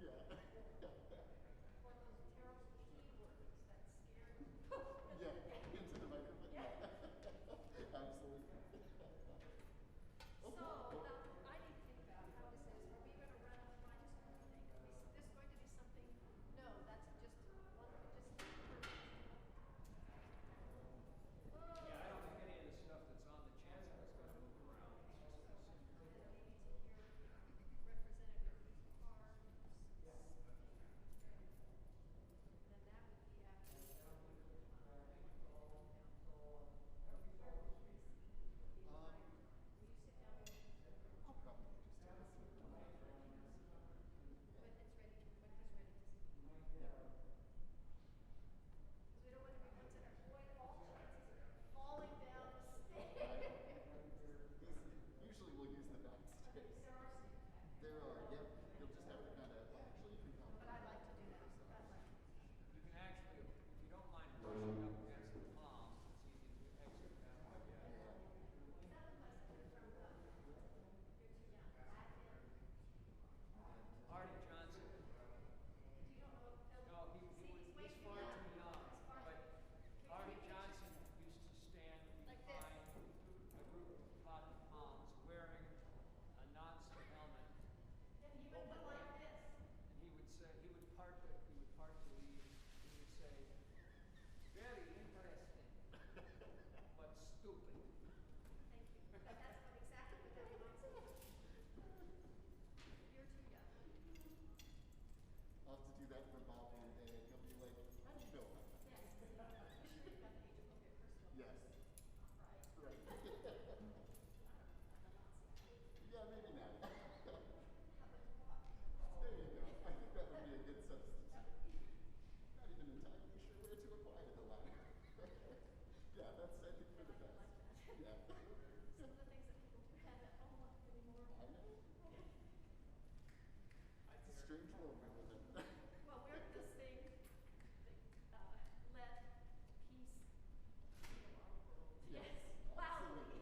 Yeah. Or those terrible keywords that scare you. Yeah, into the microphone. Yeah. Absolutely. So I need to think about how this is. Are we going to run a project or anything? Is this going to be something? No, that's just one. Just. Yeah, I don't think any of the stuff that's on the chancellor is going to move around. It's just this. Maybe to hear Representative Carnes. Then that would be after. Will you sit down? I'll probably just have a seat. When it's ready, when he's ready to speak. Yeah. Because we don't want to be ones that avoid all chances of falling down the stairs. Usually we'll use the backstage. There are stairs back there. There are, yep. You'll just have to kind of, well, actually you can come. But I'd like to do that. I'd like to. You can actually, if you don't mind brushing up against the palms, it's easy to exit that way. Yeah. Is that the question from You're too young? Artie Johnson. Do you don't know Phil? No, he's far too young. But Artie Johnson used to stand Like behind this. a group of potted palms wearing a Nazi helmet. And he would go like this. And he would say, he would part the lead. He would say, very interesting, but stupid. Thank you. That's exactly what that reminds me of. You're too young. I'll have to do that for Bob one day, and he'll be like, how do you know about that? Yes. You should have got the age of okay, personal. Yes. Right. Right. Yeah, maybe not. How about what? There you go. I think that would be a good substitute. Not even entirely sure where to apply the line. Yeah, that's, I think, for the best. Like that. Yeah. Some of the things that people have at home anymore. I know. It's a strange world we live in. Well, we're this thing that let peace heal our world. Yes, Loudly.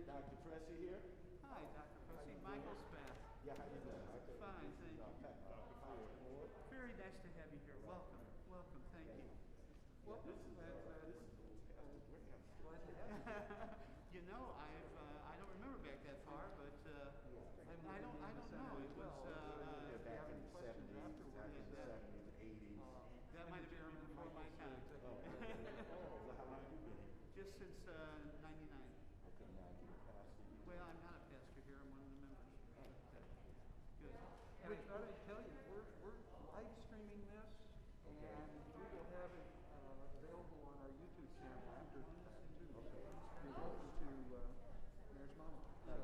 Dr. Pressy here. Hi, Dr. Pussy. Michael Spath. Yeah, how you doing? Michael? Fine, This is, thank you. Howard Ford. Very nice to have you here. Welcome. Welcome. Thank you. Well, this is Glad to have you. You know, I don't remember back that far, but I don't know. It was back in the 70s, back in the 70s, 80s. that might have been before my time. Oh, well, how long have you been here? Just since '99. Okay, now you're a pastor. Well, I'm not a pastor here. I'm one of the members. Good. And I thought I'd tell you, we're live streaming this, and we will have it available on our YouTube channel after this too. So you're welcome to there's mine. Thank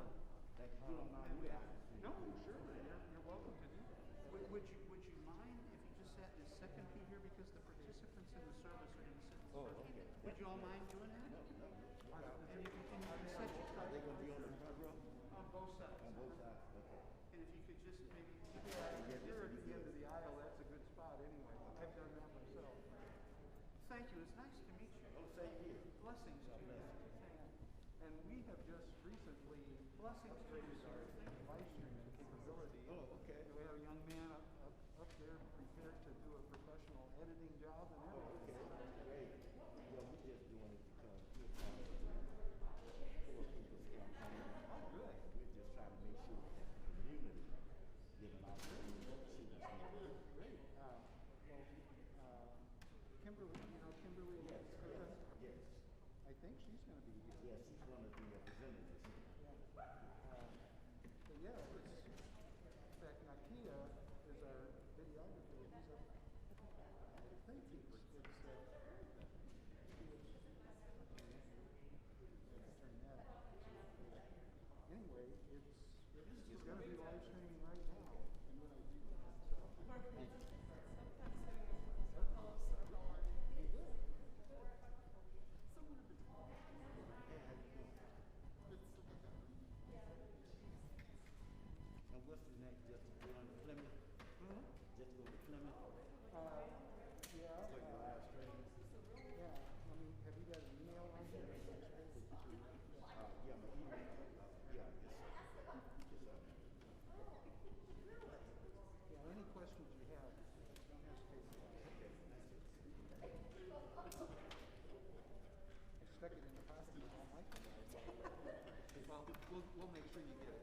you. You don't mind me asking. No, sure, you're welcome to do that. Would you mind if you just sat in the second pew here because the participants in the service are going to sit in the Oh, first pew? okay. Would you all mind doing that? No. And you can set your Are they going to be on the front row? on both sides. On both sides? Okay. And if you could just maybe Yeah, you're at the end of the aisle, that's a good spot anyway. I've done that myself. thank you. It's nice to meet you. Oh, same here. Blessings to you. bless you. Thank you. And we have just recently Blessings to you, upgraded sir. our Thank you. live streaming capability. Oh, okay. We have a young man up there prepared to do a professional editing job and Oh, everything. okay. Great. Well, we're just doing it because we're trying to poor people's campaign. Oh, good. We're just trying to make sure that the community getting out there and what students need. Great. Kimberly, Kimberly Yes, Curtis, yes. I think she's going to be here. Yes, she's one of the representatives. So yeah, in fact, Nakia is our videographer. He's a thank you. Anyway, it's going to be live streaming right now. And what's the next? Just to go on to Plymouth? Just go to Plymouth? Yeah. For your live stream? Yeah. Have you got an email on here? Yeah, my email. Yeah, yes, sir. Yes, sir. Yeah. Any questions you have, don't hesitate to ask. Okay, thank you. Stuck it in the pocket of all my things. Well, we'll make sure you get it.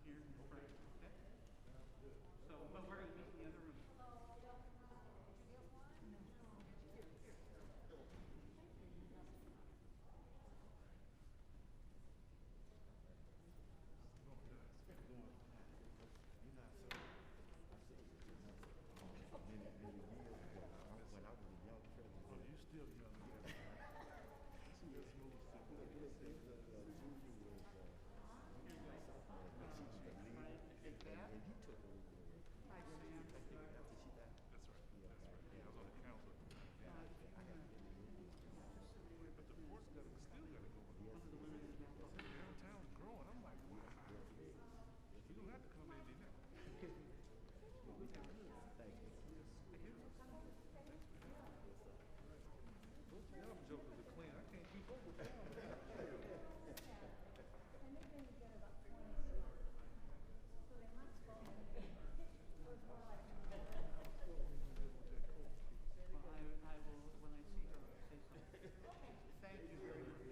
here in front. Okay. So, but we're gonna meet in the other room. Well, I will, when I see her, I'll say something. Thank you very much.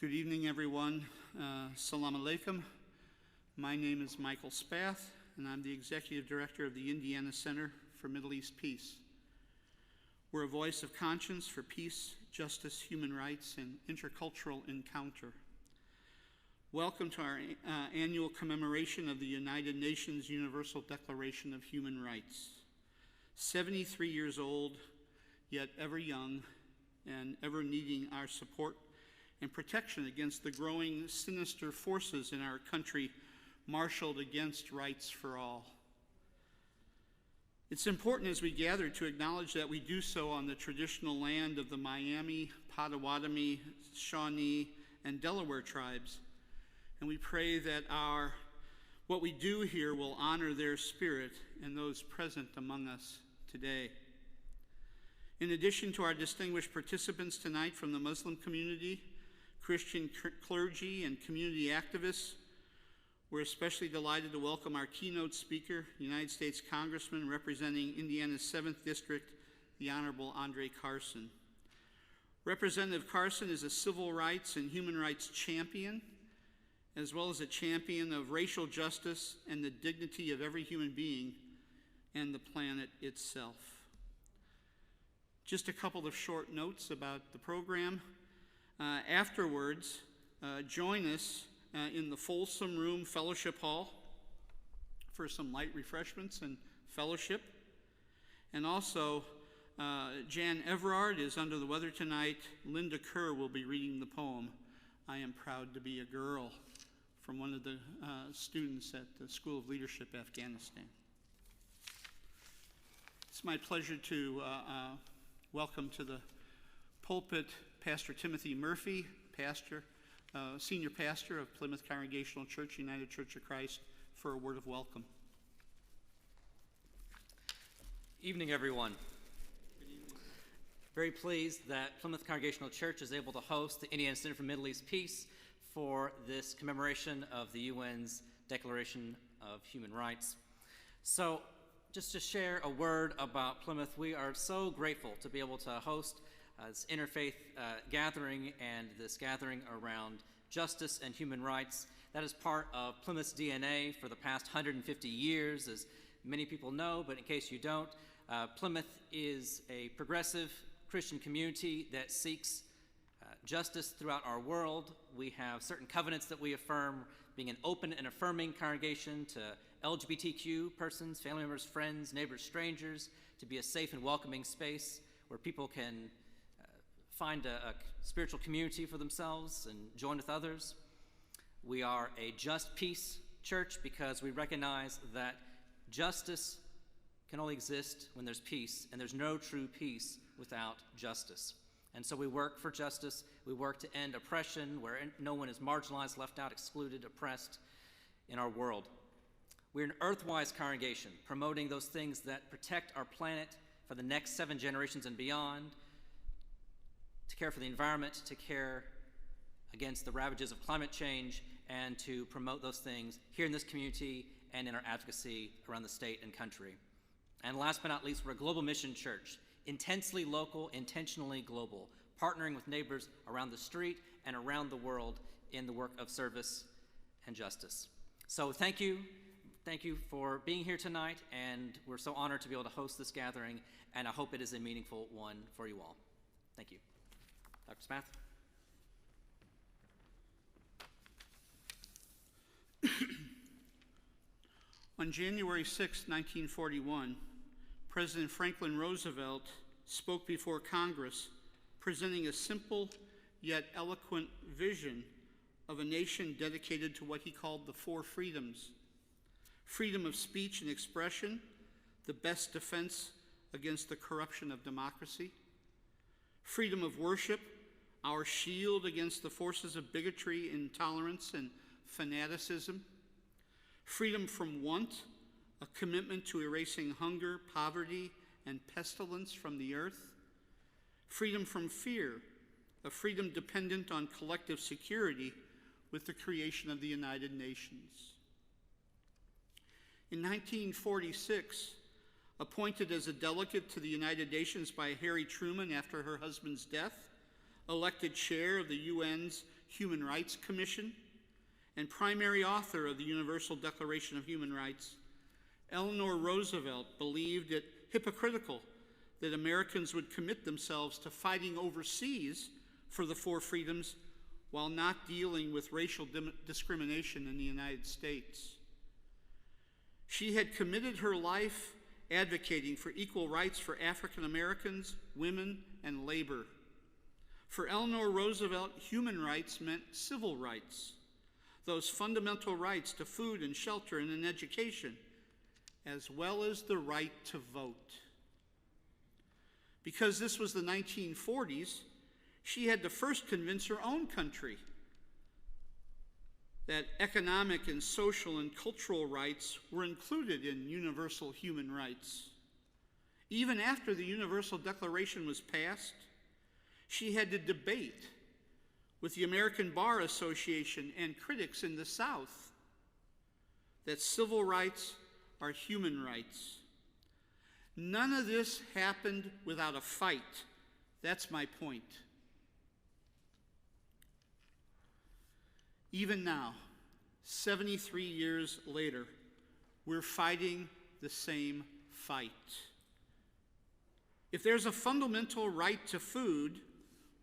Good evening, everyone. Salam alaikum. My name is Michael Spath, and I'm the Executive Director of the Indiana Center for Middle East Peace. We're a voice of conscience for peace, justice, human rights, and intercultural encounter. Welcome to our annual commemoration of the United Nations Universal Declaration of Human Rights. 73 years old, yet ever young, and ever needing our support and protection against the growing sinister forces in our country marshaled against rights for all. It's important as we gather to acknowledge that we do so on the traditional land of the Miami, Potawatomi, Shawnee, and Delaware tribes, and we pray that what we do here will honor their spirit and those present among us today. In addition to our distinguished participants tonight from the Muslim community, Christian clergy, and community activists, we're especially delighted to welcome our keynote speaker, United States Congressman representing Indiana's 7th District, the Honorable Andre Carson. Representative Carson is a civil rights and human rights champion, as well as a champion of racial justice and the dignity of every human being and the planet itself. Just a couple of short notes about the program. Afterwards, join us in the Folsom Room Fellowship Hall for some light refreshments and fellowship. And also, Jan Everard is under the weather tonight. Linda Kerr will be reading the poem, "I Am Proud to Be a Girl," from one of the students at the School of Leadership, Afghanistan. It's my pleasure to welcome to the pulpit Pastor Timothy Murphy, senior pastor of Plymouth Congregational Church, United Church of Christ, for a word of welcome. Evening, everyone. Very pleased that Plymouth Congregational Church is able to host the Indiana Center for Middle East Peace for this commemoration of the UN's Declaration of Human Rights. So, just to share a word about Plymouth, we are so grateful to be able to host this interfaith gathering and this gathering around justice and human rights. That is part of Plymouth's DNA for the past 150 years, as many people know, but in case you don't, Plymouth is a progressive Christian community that seeks justice throughout our world. We have certain covenants that we affirm, being an open and affirming congregation to LGBTQ persons, family members, friends, neighbors, strangers, to be a safe and welcoming space where people can find a spiritual community for themselves and join with others. We are a just peace church because we recognize that justice can only exist when there's peace, and there's no true peace without justice. And so we work for justice. We work to end oppression, where no one is marginalized, left out, excluded, oppressed in our world. We're an earthwise congregation, promoting those things that protect our planet for the next 7 generations and beyond, to care for the environment, to care against the ravages of climate change, and to promote those things here in this community and in our advocacy around the state and country. And last but not least, we're a global mission church, intensely local, intentionally global, partnering with neighbors around the street and around the world in the work of service and justice. So thank you. Thank you for being here tonight, and we're so honored to be able to host this gathering, and I hope it is a meaningful one for you all. Thank you. Dr. Spath. On January 6, 1941, President Franklin Roosevelt spoke before Congress, presenting a simple yet eloquent vision of a nation dedicated to what he called the 4 freedoms: freedom of speech and expression, the best defense against the corruption of democracy; freedom of worship, our shield against the forces of bigotry, intolerance, and fanaticism; freedom from want, a commitment to erasing hunger, poverty, and pestilence from the earth; freedom from fear, a freedom dependent on collective security with the creation of the United Nations. In 1946, appointed as a delegate to the United Nations by Harry Truman after her husband's death, elected chair of the UN's Human Rights Commission and primary author of the Universal Declaration of Human Rights, Eleanor Roosevelt believed it hypocritical that Americans would commit themselves to fighting overseas for the four freedoms while not dealing with racial discrimination in the United States. She had committed her life advocating for equal rights for African Americans, women, and labor. For Eleanor Roosevelt, human rights meant civil rights, those fundamental rights to food and shelter and an education, as well as the right to vote. Because this was the 1940s, she had to first convince her own country that economic and social and cultural rights were included in universal human rights. Even after the Universal Declaration was passed, she had to debate with the American Bar Association and critics in the South that civil rights are human rights. None of this happened without a fight. That's my point. Even now, 73 years later, we're fighting the same fight. If there's a fundamental right to food,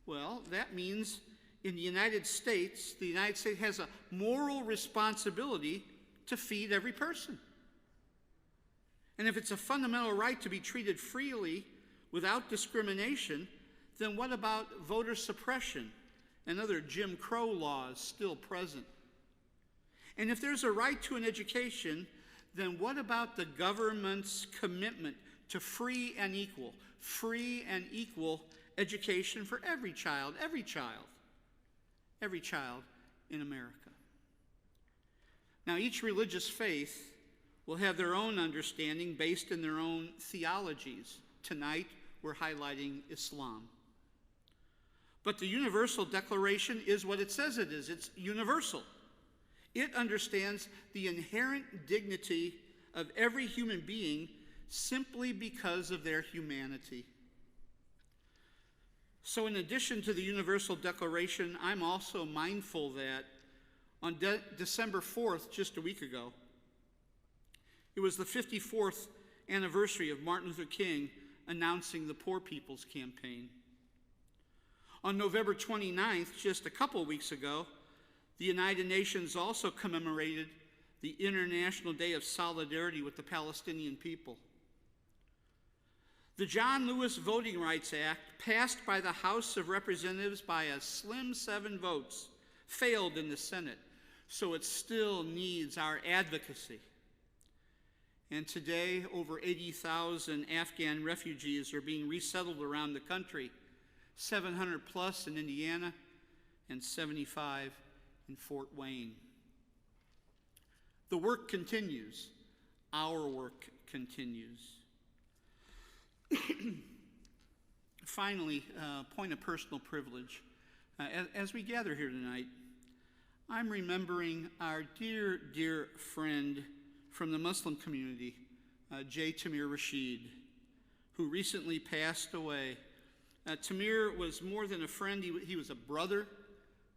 well, that means in the United States has a moral responsibility to feed every person. And if it's a fundamental right to be treated freely without discrimination, then what about voter suppression and other Jim Crow laws still present? And if there's a right to an education, then what about the government's commitment to free and equal education for every child in America? Now, each religious faith will have their own understanding based in their own theologies. Tonight, we're highlighting Islam. But the Universal Declaration is what it says it is. It's universal. It understands the inherent dignity of every human being simply because of their humanity. So in addition to the Universal Declaration, I'm also mindful that on December 4th, just a week ago, it was the 54th anniversary of Martin Luther King announcing the Poor People's Campaign. On November 29th, just a couple weeks ago, the United Nations also commemorated the International Day of Solidarity with the Palestinian people. The John Lewis Voting Rights Act, passed by the House of Representatives by a slim 7 votes, failed in the Senate, so it still needs our advocacy. And today, over 80,000 Afghan refugees are being resettled around the country, 700 plus in Indiana and 75 in Fort Wayne. The work continues. Our work continues. Finally, point of personal privilege. As we gather here tonight, I'm remembering our dear, dear friend from the Muslim community, J. Tamir Rashid, who recently passed away. Tamir was more than a friend. He was a brother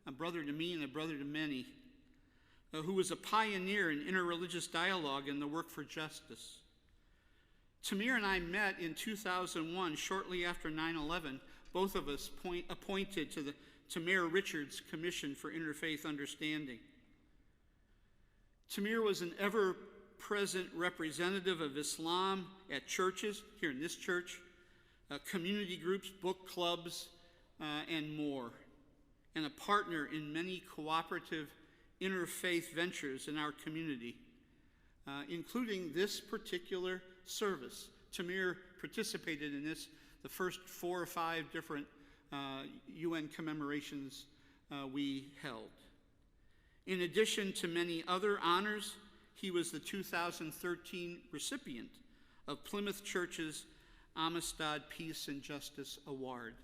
to me and a brother to many, who was a pioneer in interreligious dialogue and the work for justice. Tamir and I met in 2001, shortly after 9/11, both of us appointed to the Tamir Richards Commission for Interfaith Understanding. Tamir was an ever-present representative of Islam at churches, here in this church, community groups, book clubs, and more, and a partner in many cooperative interfaith ventures in our community, including this particular service. Tamir participated in this, the first 4 or 5 different UN commemorations we held. In addition to many other honors, he was the 2013 recipient of Plymouth Church's Amistad Peace and Justice Award.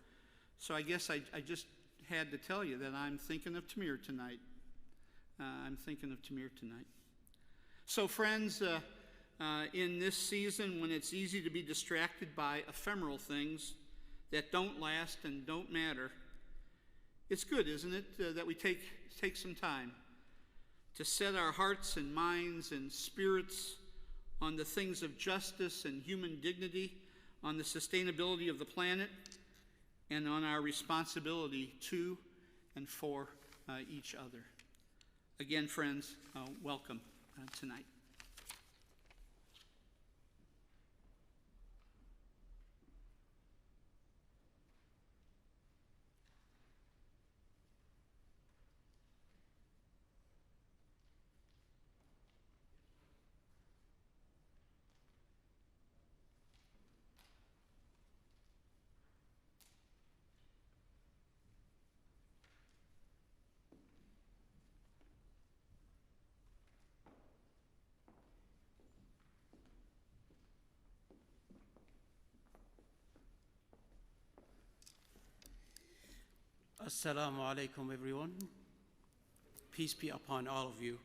So I guess I just had to tell you that I'm thinking of Tamir tonight. So friends, in this season when it's easy to be distracted by ephemeral things that don't last and don't matter, It's good, isn't it, that we take some time to set our hearts and minds and spirits on the things of justice and human dignity, on the sustainability of the planet, and on our responsibility to and for each other. Again, friends, welcome tonight. Assalamu alaikum, everyone. Peace be upon all of you.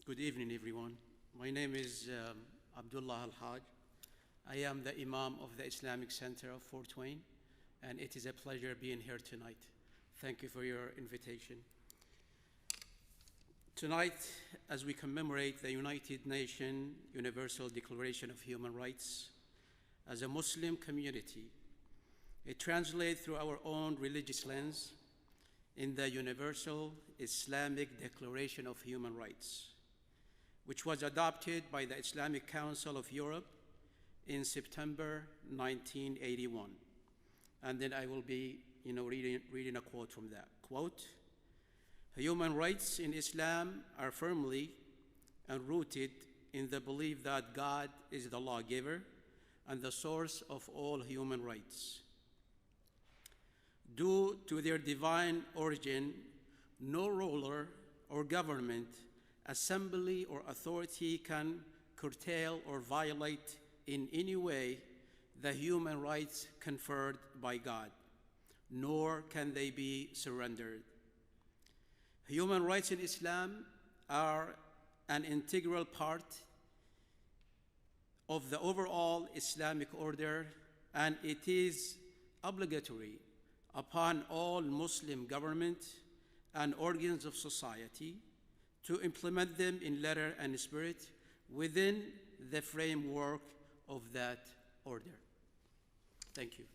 Good evening, everyone. My name is Abdullah Al-Haj. I am the Imam of the Islamic Center of Fort Wayne, and it is a pleasure being here tonight. Thank you for your invitation. Tonight, as we commemorate the United Nations Universal Declaration of Human Rights, as a Muslim community, it translates through our own religious lens in the Universal Islamic Declaration of Human Rights, which was adopted by the Islamic Council of Europe in September 1981. And then I will be reading a quote from that. Quote, "Human rights in Islam are firmly and rooted in the belief that God is the lawgiver and the source of all human rights. Due to their divine origin, no ruler or government, assembly, or authority can curtail or violate in any way the human rights conferred by God, nor can they be surrendered. Human rights in Islam are an integral part of the overall Islamic order, and it is obligatory upon all Muslim governments and organs of society to implement them in letter and spirit within the framework of that order." Thank you.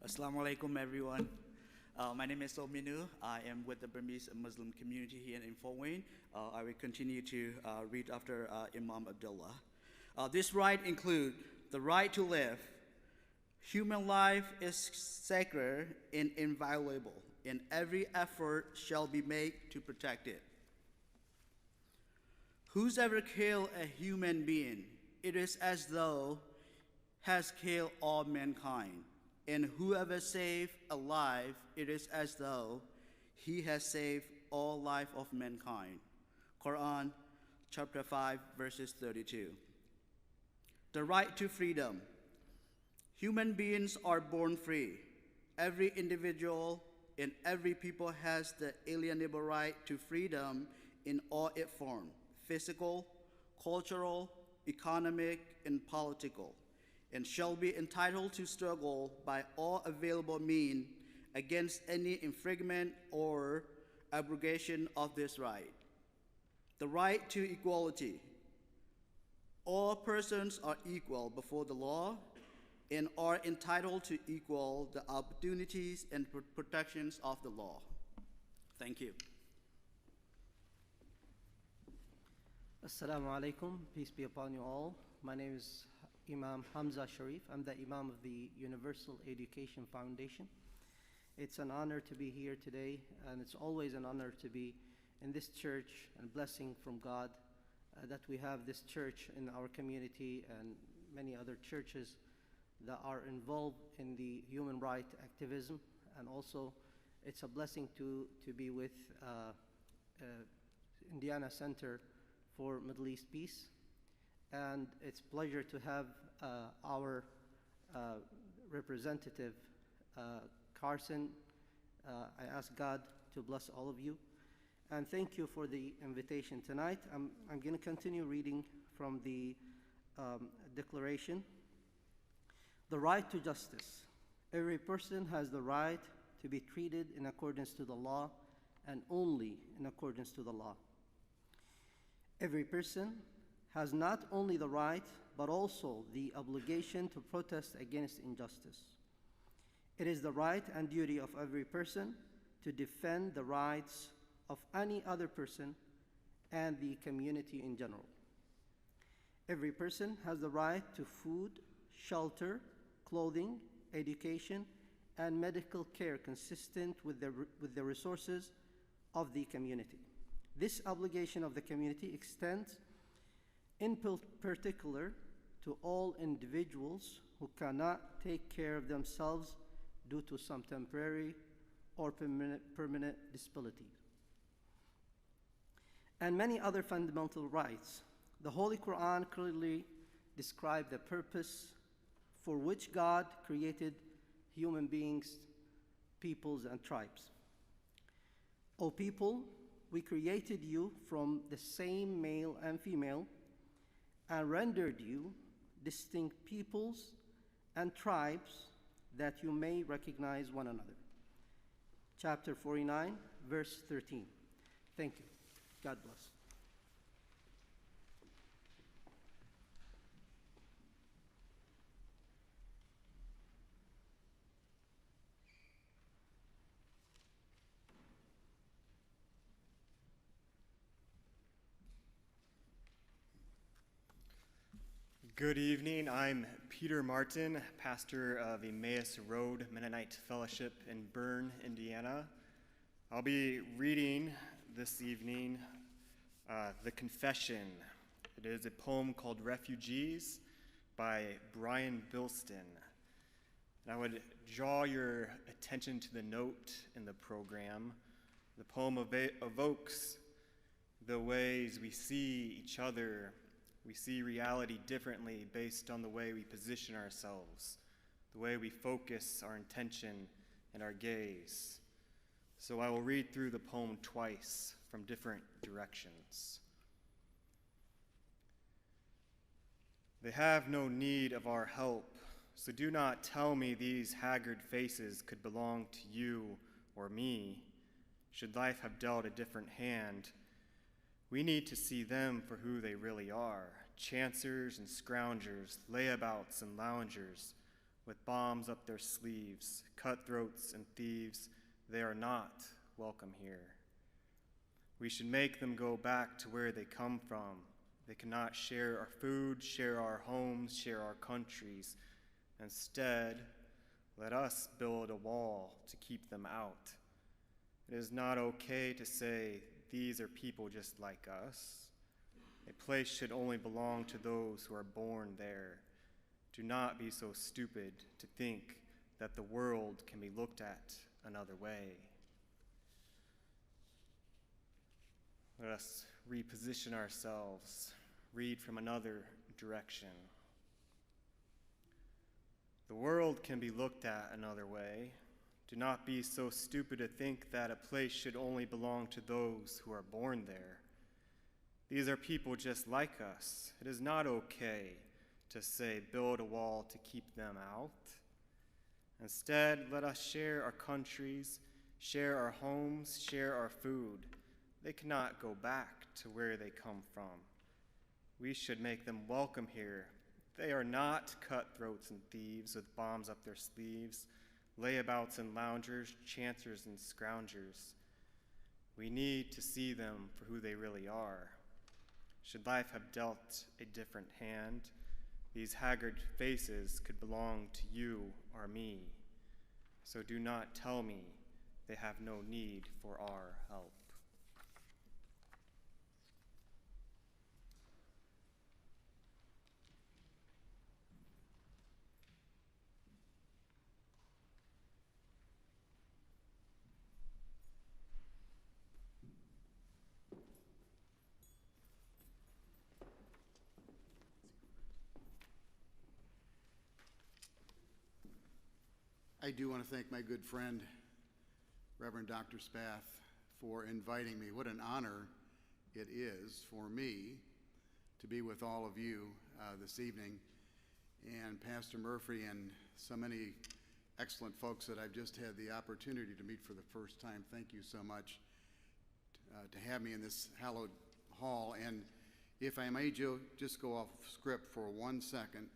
Assalamu alaikum, everyone. My name is Ominu. I am with the Burmese Muslim community here in Fort Wayne. I will continue to read after Imam Abdullah. This right includes the right to live. Human life is sacred and inviolable, and every effort shall be made to protect it. Whosoever kills a human being, it is as though has killed all mankind. And whoever saves a life, it is as though he has saved all life of mankind. Quran, chapter 5, verses 32. The right to freedom. Human beings are born free. Every individual and every people has the alienable right to freedom in all its forms: physical, cultural, economic, and political, and shall be entitled to struggle by all available means against any infringement or abrogation of this right. The right to equality. All persons are equal before the law and are entitled to equal the opportunities and protections of the law. Thank you. Assalamu alaikum, peace be upon you all. My name is Imam Hamza Sharif. I'm the Imam of the Universal Education Foundation. It's an honor to be here today, and it's always an honor to be in this church, and blessing from God that we have this church in our community and many other churches that are involved in the human rights activism. And also it's a blessing to be with Indiana Center for Middle East Peace. And it's a pleasure to have our representative, Carson. I ask God to bless all of you. And thank you for the invitation tonight. I'm going to continue reading from the declaration. The right to justice. Every person has the right to be treated in accordance to the law and only in accordance to the law. Every person has not only the right, but also the obligation to protest against injustice. It is the right and duty of every person to defend the rights of any other person and the community in general. Every person has the right to food, shelter, clothing, education, and medical care consistent with the resources of the community. This obligation of the community extends in particular to all individuals who cannot take care of themselves due to some temporary or permanent disability, and many other fundamental rights. The Holy Quran clearly describes the purpose for which God created human beings, peoples, and tribes. O people, we created you from the same male and female and rendered you distinct peoples and tribes that you may recognize one another. Chapter 49, verse 13. Thank you. God bless. Good evening. I'm Peter Martin, pastor of Emmaus Road Mennonite Fellowship in Bern, Indiana. I'll be reading this evening The Confession. It is a poem called Refugees by Brian Bilston. And I would draw your attention to the note in the program. The poem evokes the ways we see each other. We see reality differently based on the way we position ourselves, the way we focus our intention and our gaze. So I will read through the poem twice from different directions. They have no need of our help, so do not tell me these haggard faces could belong to you or me. Should life have dealt a different hand, we need to see them for who they really are, chancers and scroungers, layabouts and loungers, with bombs up their sleeves, cutthroats and thieves. They are not welcome here. We should make them go back to where they come from. They cannot share our food, share our homes, share our countries. Instead, let us build a wall to keep them out. It is not okay to say, these are people just like us. A place should only belong to those who are born there. Do not be so stupid to think that the world can be looked at another way. Let us reposition ourselves, read from another direction. The world can be looked at another way. Do not be so stupid to think that a place should only belong to those who are born there. These are people just like us. It is not okay to say, build a wall to keep them out. Instead, let us share our countries, share our homes, share our food. They cannot go back to where they come from. We should make them welcome here. They are not cutthroats and thieves with bombs up their sleeves, layabouts and loungers, chancers and scroungers. We need to see them for who they really are. Should life have dealt a different hand, these haggard faces could belong to you or me. So do not tell me they have no need for our help. I do want to thank my good friend, Reverend Dr. Spath, for inviting me. What an honor it is for me to be with all of you this evening. And Pastor Murphy and so many excellent folks that I've just had the opportunity to meet for the first time. Thank you so much to have me in this hallowed hall. And if I may just go off script for 1 second,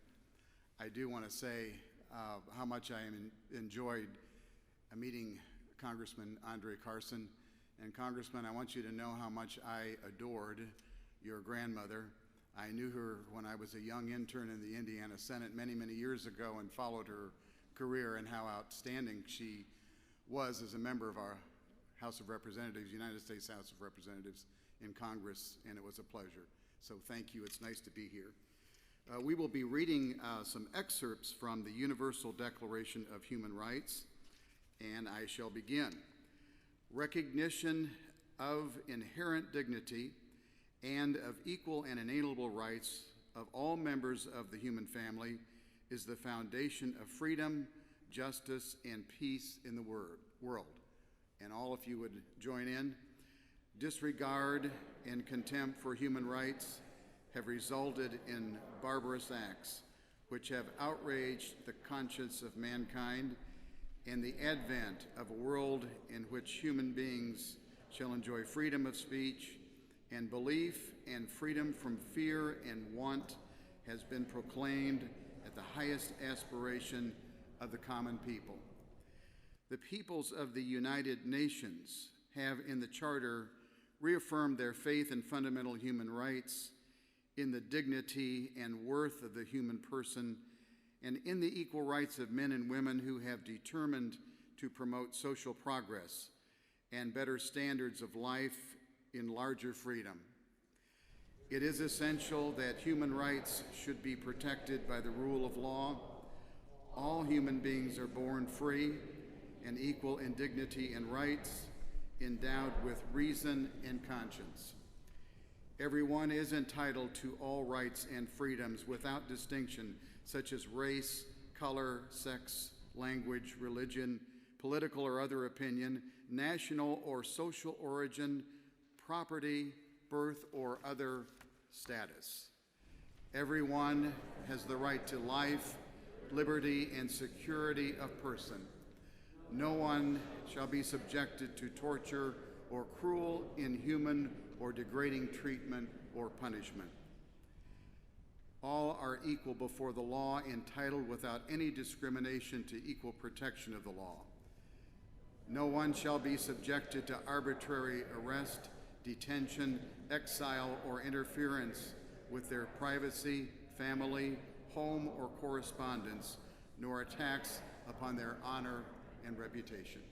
I do want to say how much I enjoyed meeting Congressman Andre Carson. And Congressman, I want you to know how much I adored your grandmother. I knew her when I was a young intern in the Indiana Senate many, many years ago and followed her career and how outstanding she was as a member of our House of Representatives, United States House of Representatives in Congress, and it was a pleasure. So thank you. It's nice to be here. We will be reading some excerpts from the Universal Declaration of Human Rights, and I shall begin. Recognition of inherent dignity and of equal and inalienable rights of all members of the human family is the foundation of freedom, justice, and peace in the world. And all, if you would join in, disregard and contempt for human rights have resulted in barbarous acts which have outraged the conscience of mankind, and the advent of a world in which human beings shall enjoy freedom of speech and belief and freedom from fear and want has been proclaimed at the highest aspiration of the common people. The peoples of the United Nations have in the Charter reaffirmed their faith in fundamental human rights, in the dignity and worth of the human person, and in the equal rights of men and women who have determined to promote social progress and better standards of life in larger freedom. It is essential that human rights should be protected by the rule of law. All human beings are born free and equal in dignity and rights, endowed with reason and conscience. Everyone is entitled to all rights and freedoms without distinction, such as race, color, sex, language, religion, political or other opinion, national or social origin, property, birth, or other status. Everyone has the right to life, liberty, and security of person. No one shall be subjected to torture or cruel, inhuman, or degrading treatment or punishment. All are equal before the law, entitled without any discrimination to equal protection of the law. No one shall be subjected to arbitrary arrest, detention, exile, or interference with their privacy, family, home, or correspondence, nor attacks upon their honor and reputation.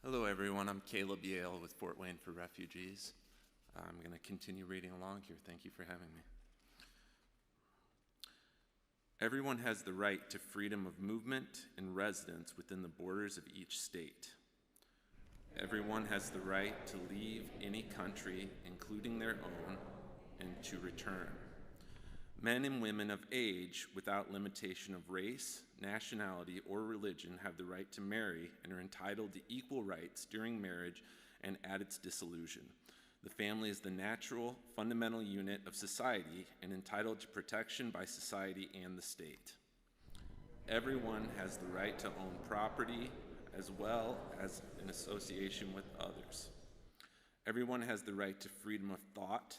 Hello everyone, I'm Caleb Yale with Fort Wayne for Refugees. I'm going to continue reading along here. Thank you for having me. Everyone has the right to freedom of movement and residence within the borders of each state. Everyone has the right to leave any country, including their own, and to return. Men and women of age, without limitation of race, nationality, or religion, have the right to marry and are entitled to equal rights during marriage and at its dissolution. The family is the natural, fundamental unit of society and entitled to protection by society and the state. Everyone has the right to own property as well as in association with others. Everyone has the right to freedom of thought,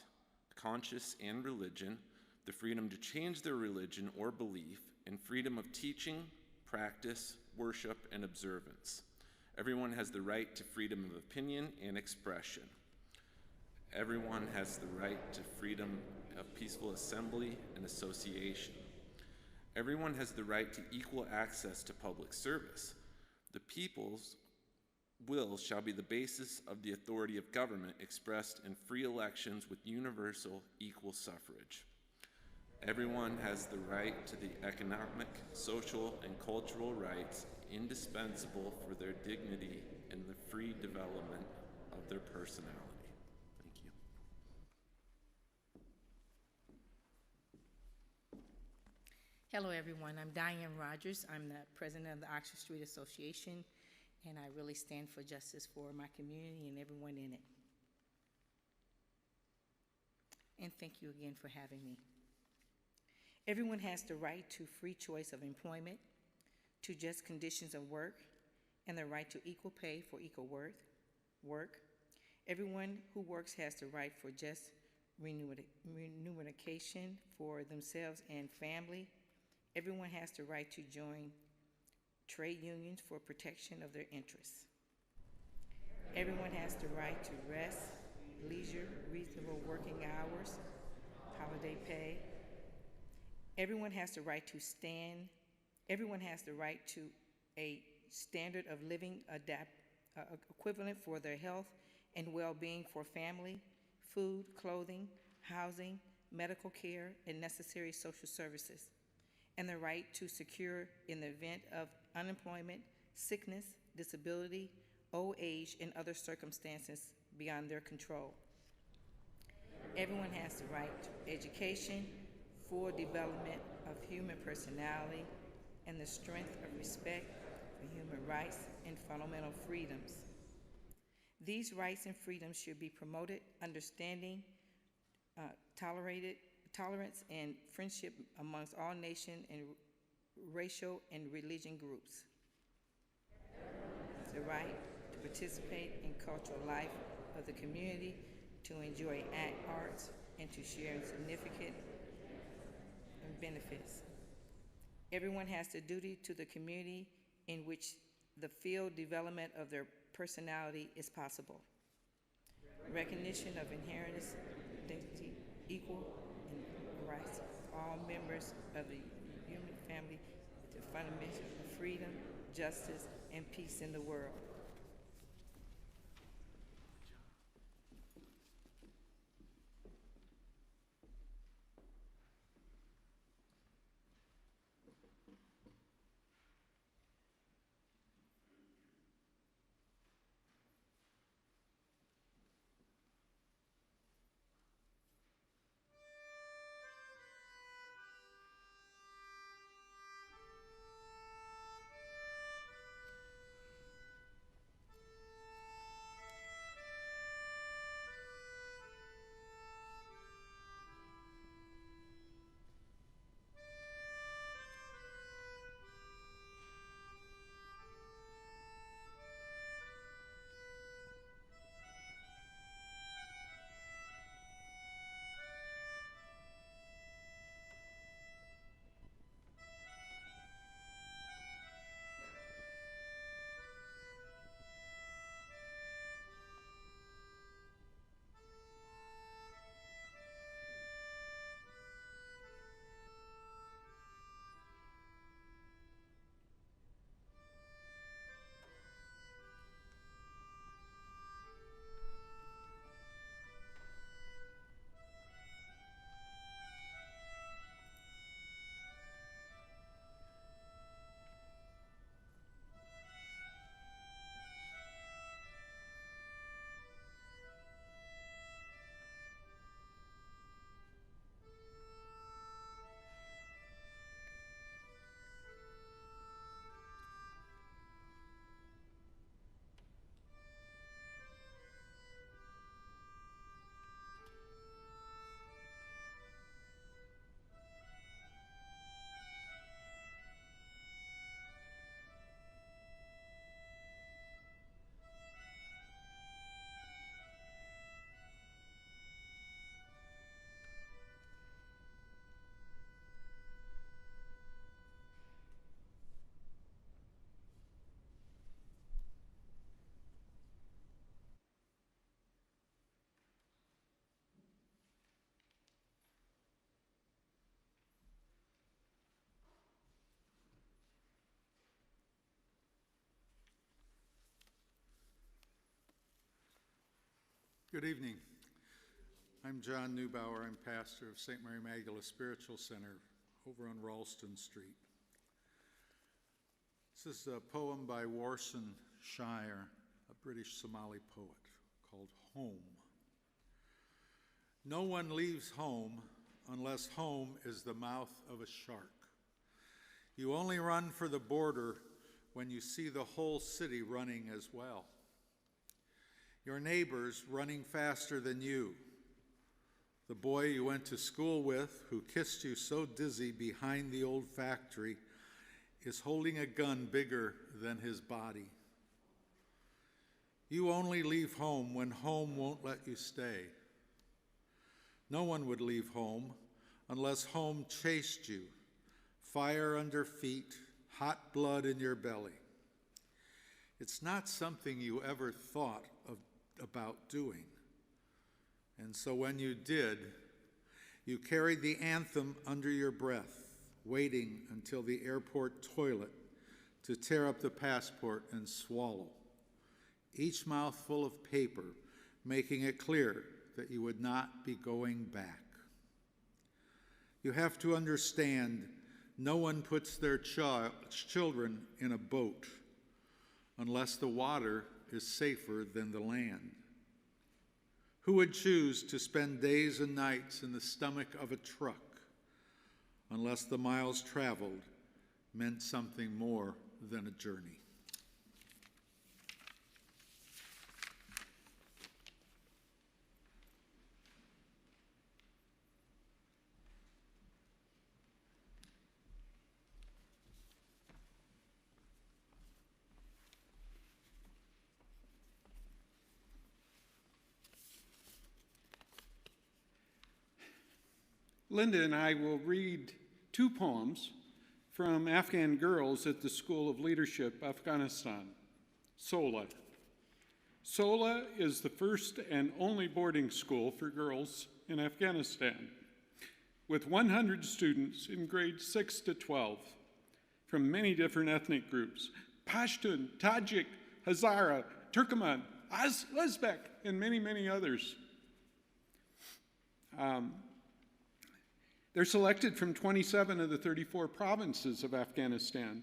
conscience, and religion, the freedom to change their religion or belief, and freedom of teaching, practice, worship, and observance. Everyone has the right to freedom of opinion and expression. Everyone has the right to freedom of peaceful assembly and association. Everyone has the right to equal access to public service. The people's will shall be the basis of the authority of government expressed in free elections with universal equal suffrage. Everyone has the right to the economic, social, and cultural rights indispensable for their dignity and the free development of their personality. Thank you. Hello, everyone. I'm Diane Rogers. I'm the president of the Oxford Street Association, and I really stand for justice for my community and everyone in it. and thank you again for having me. Everyone has the right to free choice of employment, to just conditions of work, and the right to equal pay for equal work. Everyone who works has the right for just remuneration for themselves and family. Everyone has the right to join trade unions for protection of their interests. Everyone has the right to rest, leisure, reasonable working hours, holiday pay. Everyone has the right to everyone has the right to a standard of living equivalent for their health and well-being for family, food, clothing, housing, medical care, and necessary social services, and the right to secure in the event of unemployment, sickness, disability, old age, and other circumstances beyond their control. Everyone has the right to education, full development of human personality, and the strength of respect for human rights and fundamental freedoms. These rights and freedoms should be promoted, understanding, tolerance, and friendship amongst all nation and racial and religion groups. The right to participate in cultural life of the community, to enjoy arts, and to share in significant benefits. Everyone has the duty to the community in which the field development of their personality is possible. Recognition of inherent dignity, equal rights of all members of the human family, the fundamental of freedom, justice, and peace in the world. Good evening. I'm John Neubauer. I'm pastor of St. Mary Magdalene Spiritual Center over on Ralston Street. This is a poem by Warsan Shire, a British Somali poet, called Home. No one leaves home unless home is the mouth of a shark. You only run for the border when you see the whole city running as well. Your neighbors running faster than you, The boy you went to school with, who kissed you so dizzy behind the old factory, is holding a gun bigger than his body. You only leave home when home won't let you stay. No one would leave home unless home chased you, fire under feet, hot blood in your belly. It's not something you ever thought about doing. And so when you did, you carried the anthem under your breath, waiting until the airport toilet to tear up the passport and swallow, each mouthful of paper making it clear that you would not be going back. You have to understand, no one puts their children in a boat unless the water is safer than the land. Who would choose to spend days and nights in the stomach of a truck unless the miles traveled meant something more than a journey? Linda and I will read two poems from Afghan girls at the School of Leadership, Afghanistan, SOLA. SOLA is the first and only boarding school for girls in Afghanistan, with 100 students in grades 6 to 12 from many different ethnic groups: Pashtun, Tajik, Hazara, Turkoman, Uzbek, and many, many others. They're selected from 27 of the 34 provinces of Afghanistan.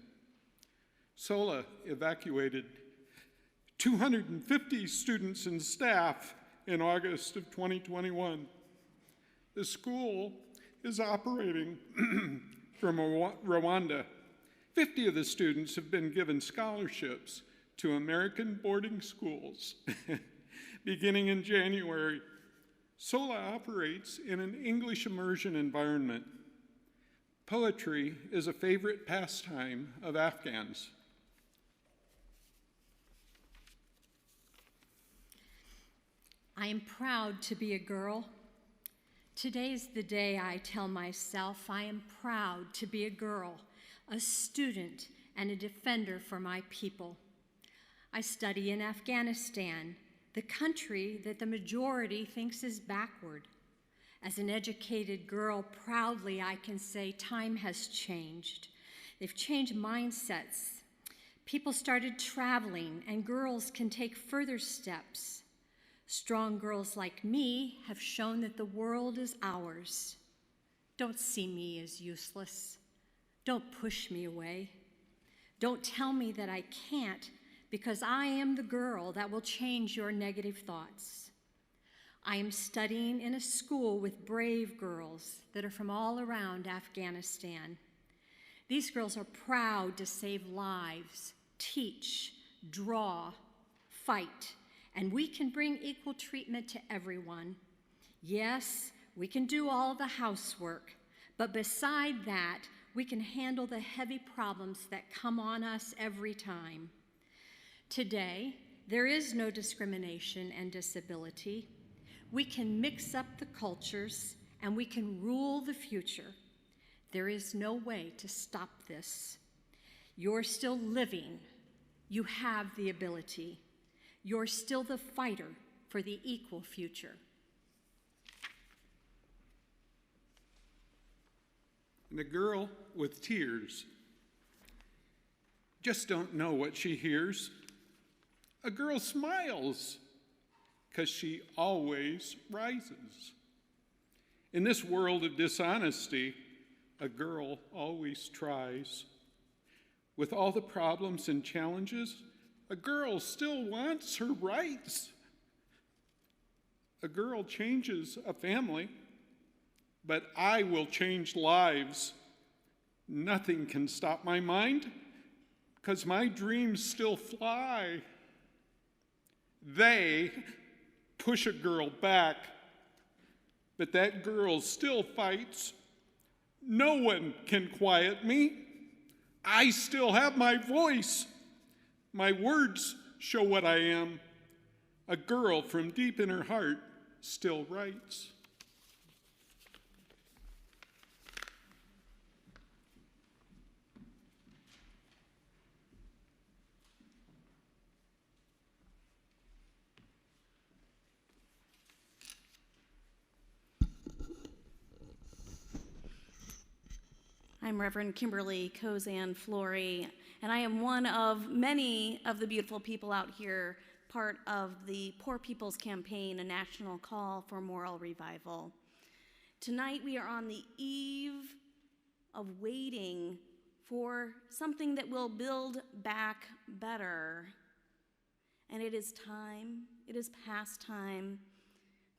SOLA evacuated 250 students and staff in August of 2021. The school is operating from Rwanda. 50 of the students have been given scholarships to American boarding schools beginning in January. SOLA operates in an English immersion environment. Poetry is a favorite pastime of Afghans. I am proud to be a girl. Today's the day I tell myself I am proud to be a girl, a student, and a defender for my people. I study in Afghanistan, the country that the majority thinks is backward. As an educated girl, proudly I can say time has changed. They've changed mindsets. People started traveling, and girls can take further steps. Strong girls like me have shown that the world is ours. Don't see me as useless. Don't push me away. Don't tell me that I can't, because I am the girl that will change your negative thoughts. I am studying in a school with brave girls that are from all around Afghanistan. These girls are proud to save lives, teach, draw, fight, and we can bring equal treatment to everyone. Yes, we can do all the housework, but beside that, we can handle the heavy problems that come on us every time. Today, there is no discrimination and disability. We can mix up the cultures, and we can rule the future. There is no way to stop this. You're still living. You have the ability. You're still the fighter for the equal future. And the girl with tears just don't know what she hears. A girl smiles because she always rises. In this world of dishonesty, a girl always tries. With all the problems and challenges, a girl still wants her rights. A girl changes a family, but I will change lives. Nothing can stop my mind, because my dreams still fly. They push a girl back. but that girl still fights. No one can quiet me. I still have my voice. My words show what I am. A girl from deep in her heart still writes. I'm Reverend Kimberly Kozan Flory, and I am one of many of the beautiful people out here, part of the Poor People's Campaign, a national call for moral revival. Tonight we are on the eve of waiting for something that will build back better. And it is time, it is past time.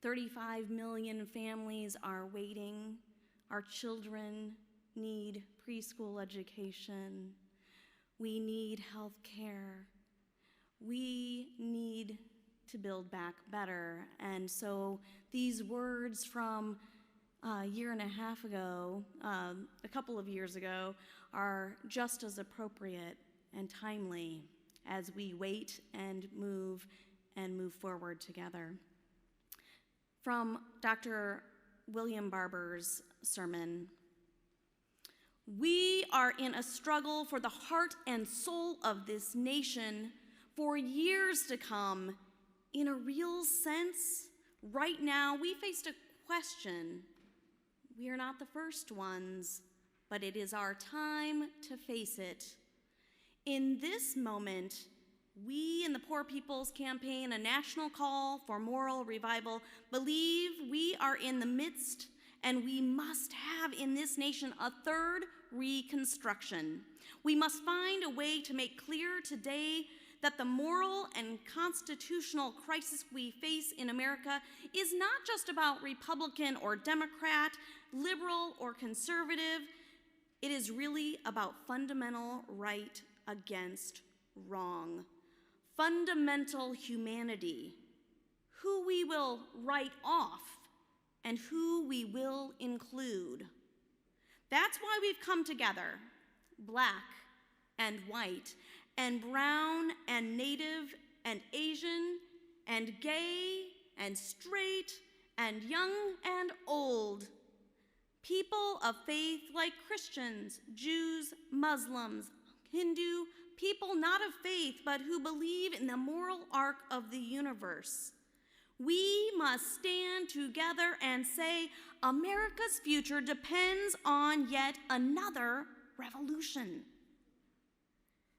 35 million families are waiting. Our children need preschool education. We need health care. We need to build back better. And so these words from a year and a half ago, a couple of years ago, are just as appropriate and timely as we wait and move forward together. From Dr. William Barber's sermon, we are in a struggle for the heart and soul of this nation for years to come. In a real sense, right now, we faced a question. We are not the first ones, but it is our time to face it. In this moment, we in the Poor People's Campaign, a national call for moral revival, believe we are in the midst and we must have in this nation a third reconstruction. We must find a way to make clear today that the moral and constitutional crisis we face in America is not just about Republican or Democrat, liberal or conservative. It is really about fundamental right against wrong, fundamental humanity, who we will write off and who we will include. That's why we've come together, black and white, and brown and native and Asian and gay and straight and young and old. People of faith like Christians, Jews, Muslims, Hindu, people not of faith but who believe in the moral arc of the universe. We must stand together and say America's future depends on yet another revolution.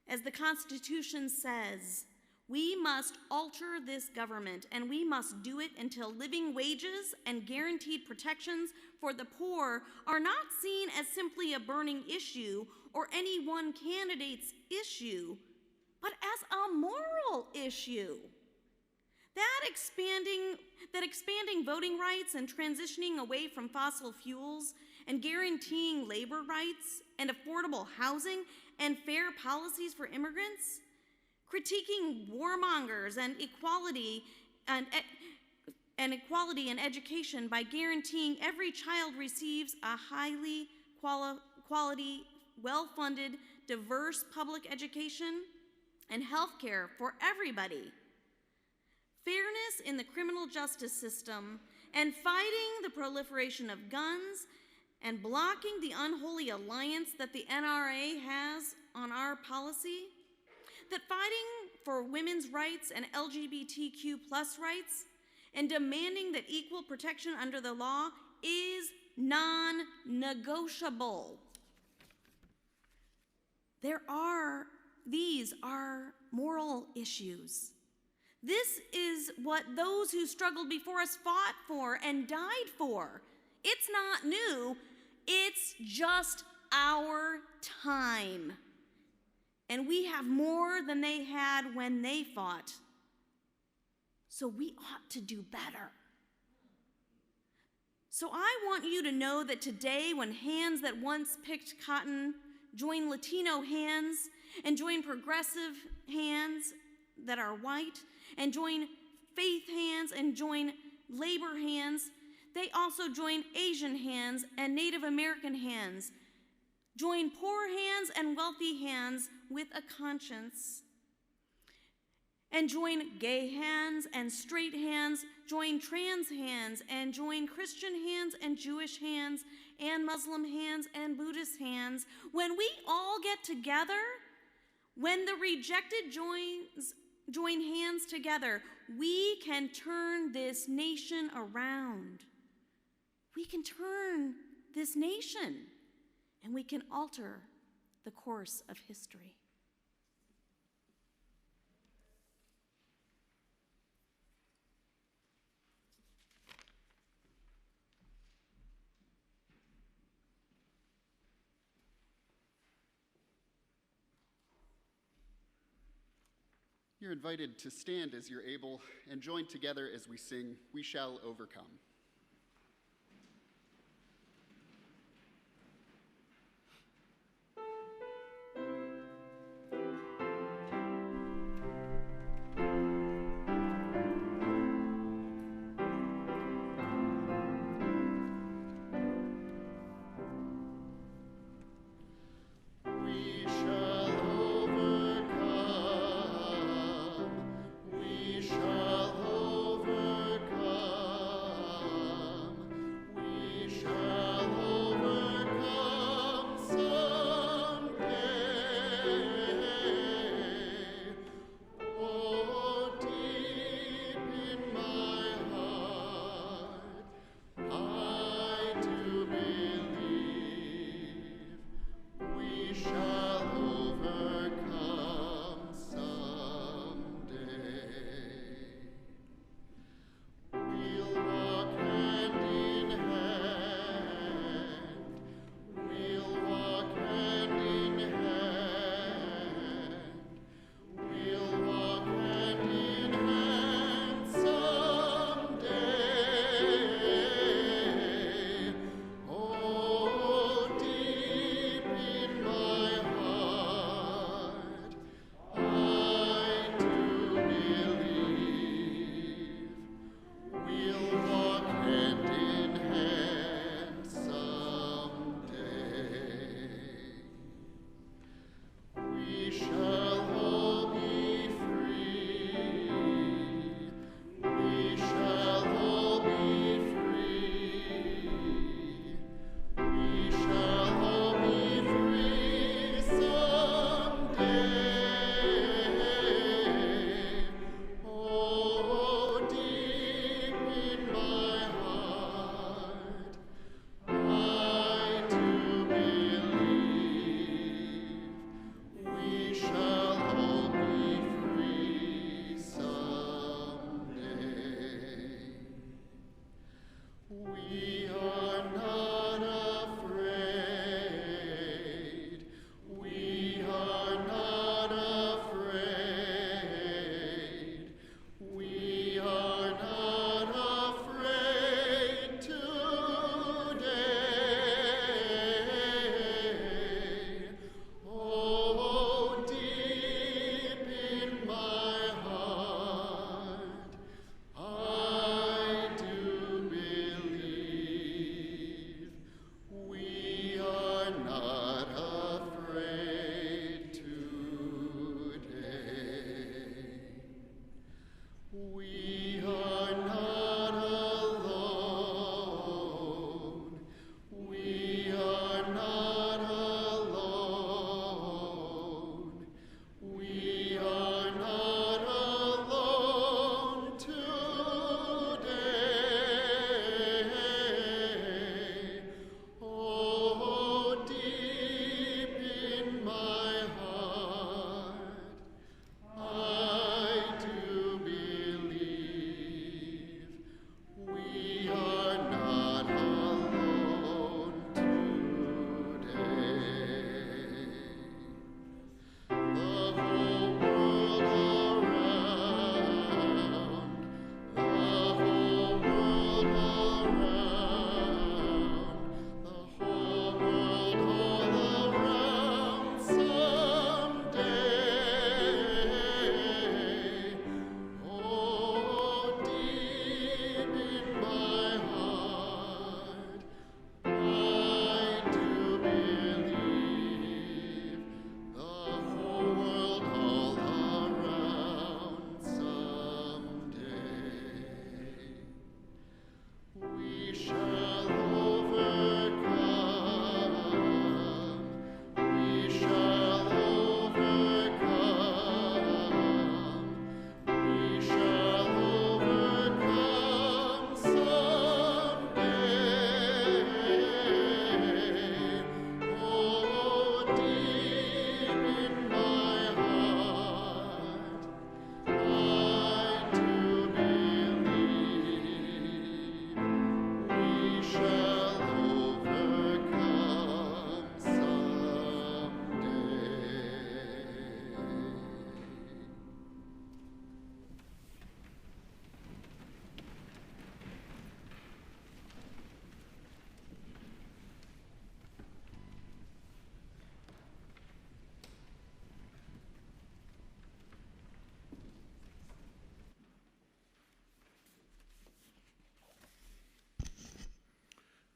As the Constitution says, we must alter this government, and we must do it until living wages and guaranteed protections for the poor are not seen as simply a burning issue or any one candidate's issue, but as a moral issue. That expanding voting rights and transitioning away from fossil fuels and guaranteeing labor rights and affordable housing and fair policies for immigrants, critiquing warmongers and equality and education by guaranteeing every child receives a highly quality, well-funded, diverse public education and health care for everybody. Fairness in the criminal justice system and fighting the proliferation of guns and blocking the unholy alliance that the NRA has on our policy, that fighting for women's rights and LGBTQ+ rights and demanding that equal protection under the law is non-negotiable. These are moral issues. This is what those who struggled before us fought for and died for. It's not new, it's just our time. And we have more than they had when they fought. So we ought to do better. So I want you to know that today, when hands that once picked cotton join Latino hands and join progressive hands that are white and join faith hands and join labor hands, They also join Asian hands and Native American hands, join poor hands and wealthy hands with a conscience, and join gay hands and straight hands, join trans hands, and join Christian hands and Jewish hands, and Muslim hands and Buddhist hands. When we all get together, when the rejected join hands together, we can turn this nation around. We can turn this nation, and we can alter the course of history. You're invited to stand as you're able and join together as we sing, "We Shall Overcome." We shall overcome. We shall overcome.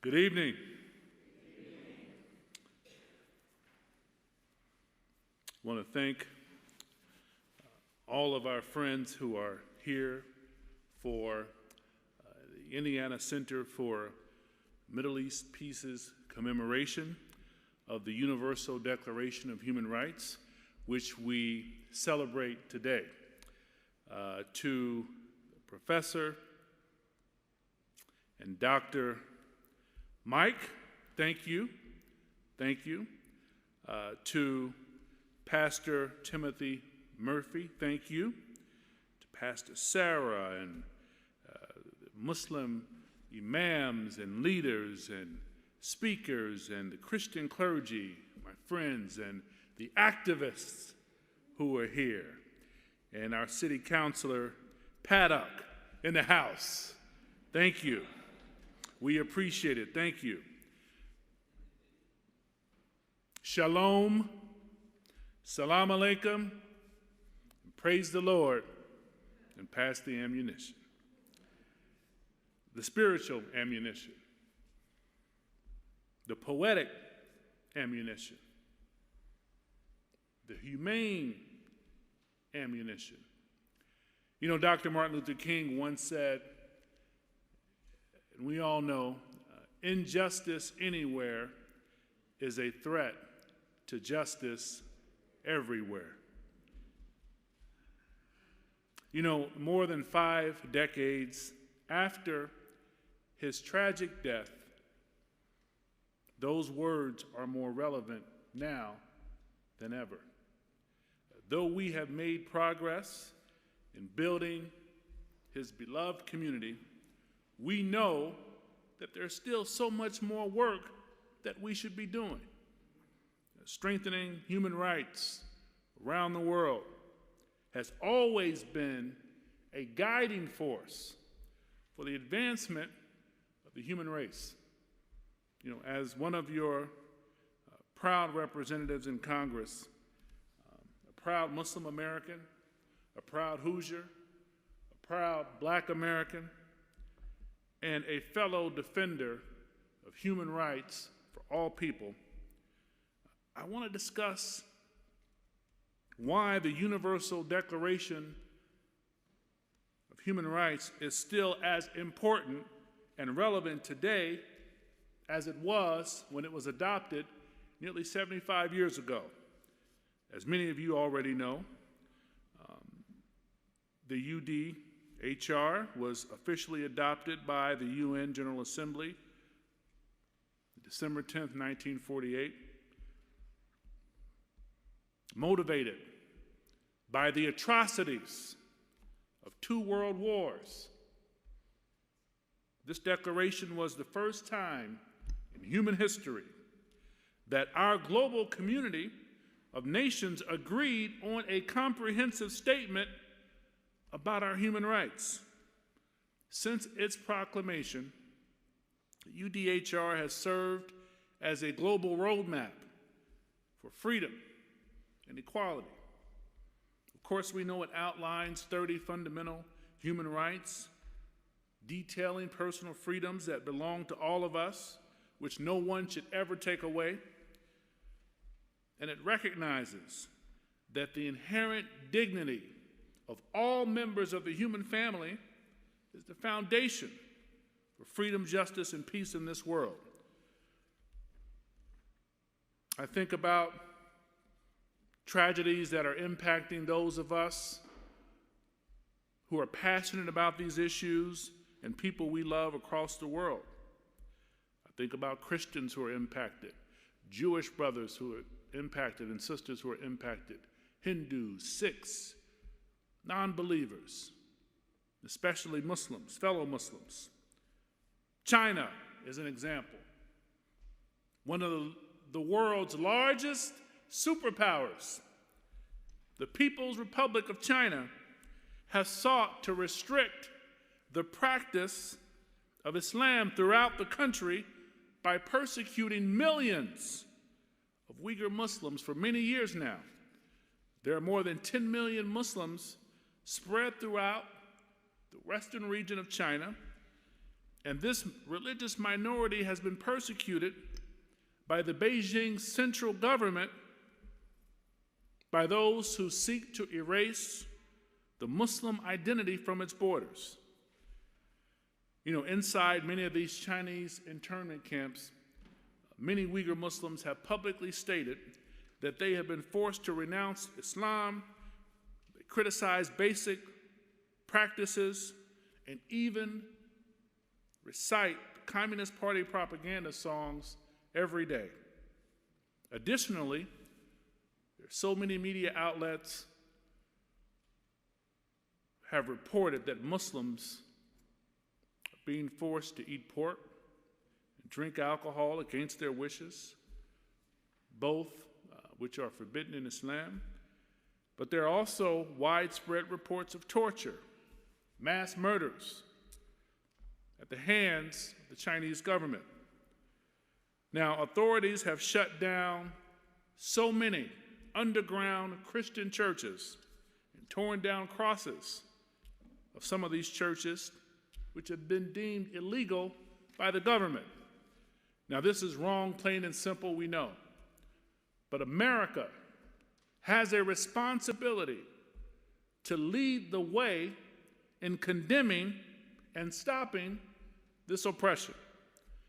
Good evening. I want to thank all of our friends who are here for the Indiana Center for Middle East Peace's commemoration of the Universal Declaration of Human Rights, which we celebrate today. To Professor and Dr. Mike, thank you. Thank you. To Pastor Timothy Murphy, thank you. To Pastor Sarah and Muslim imams and leaders and speakers and the Christian clergy, my friends, and the activists who are here, and our city councilor, Paddock, in the house. Thank you. We appreciate it. Thank you. Shalom. Salam alaikum. Praise the Lord, and pass the ammunition. The spiritual ammunition. The poetic ammunition. The humane ammunition. You know, Dr. Martin Luther King once said, and we all know, injustice anywhere is a threat to justice everywhere. You know, more than 5 decades after his tragic death, those words are more relevant now than ever. Though we have made progress in building his beloved community, we know that there's still so much more work that we should be doing. Strengthening human rights around the world has always been a guiding force for the advancement of the human race. You know, as one of your proud representatives in Congress, a proud Muslim American, a proud Hoosier, a proud Black American, and a fellow defender of human rights for all people, I want to discuss why the Universal Declaration of Human Rights is still as important and relevant today as it was when it was adopted nearly 75 years ago. As many of you already know, the UDHR was officially adopted by the UN General Assembly December 10th, 1948, motivated by the atrocities of 2 world wars. This declaration was the first time in human history that our global community of nations agreed on a comprehensive statement about our human rights. Since its proclamation, UDHR has served as a global roadmap for freedom and equality. Of course, we know it outlines 30 fundamental human rights, detailing personal freedoms that belong to all of us, which no one should ever take away. And it recognizes that the inherent dignity of all members of the human family is the foundation for freedom, justice, and peace in this world. I think about tragedies that are impacting those of us who are passionate about these issues and people we love across the world. I think about Christians who are impacted, Jewish brothers who are impacted and sisters who are impacted, Hindus, Sikhs, non-believers, especially Muslims, fellow Muslims. China is an example. One of the world's largest superpowers, the People's Republic of China, has sought to restrict the practice of Islam throughout the country by persecuting millions of Uyghur Muslims for many years now. There are more than 10 million Muslims spread throughout the western region of China, And this religious minority has been persecuted by the Beijing central government, by those who seek to erase the Muslim identity from its borders. You know, inside many of these Chinese internment camps, many Uyghur Muslims have publicly stated that they have been forced to renounce Islam, they criticize basic practices, and even recite Communist Party propaganda songs every day. Additionally, there are so many media outlets have reported that Muslims are being forced to eat pork and drink alcohol against their wishes, both which are forbidden in Islam. But there are also widespread reports of torture, mass murders at the hands of the Chinese government. Now, authorities have shut down so many underground Christian churches and torn down crosses of some of these churches, which have been deemed illegal by the government. Now, this is wrong, plain and simple, we know. But America has a responsibility to lead the way in condemning and stopping this oppression.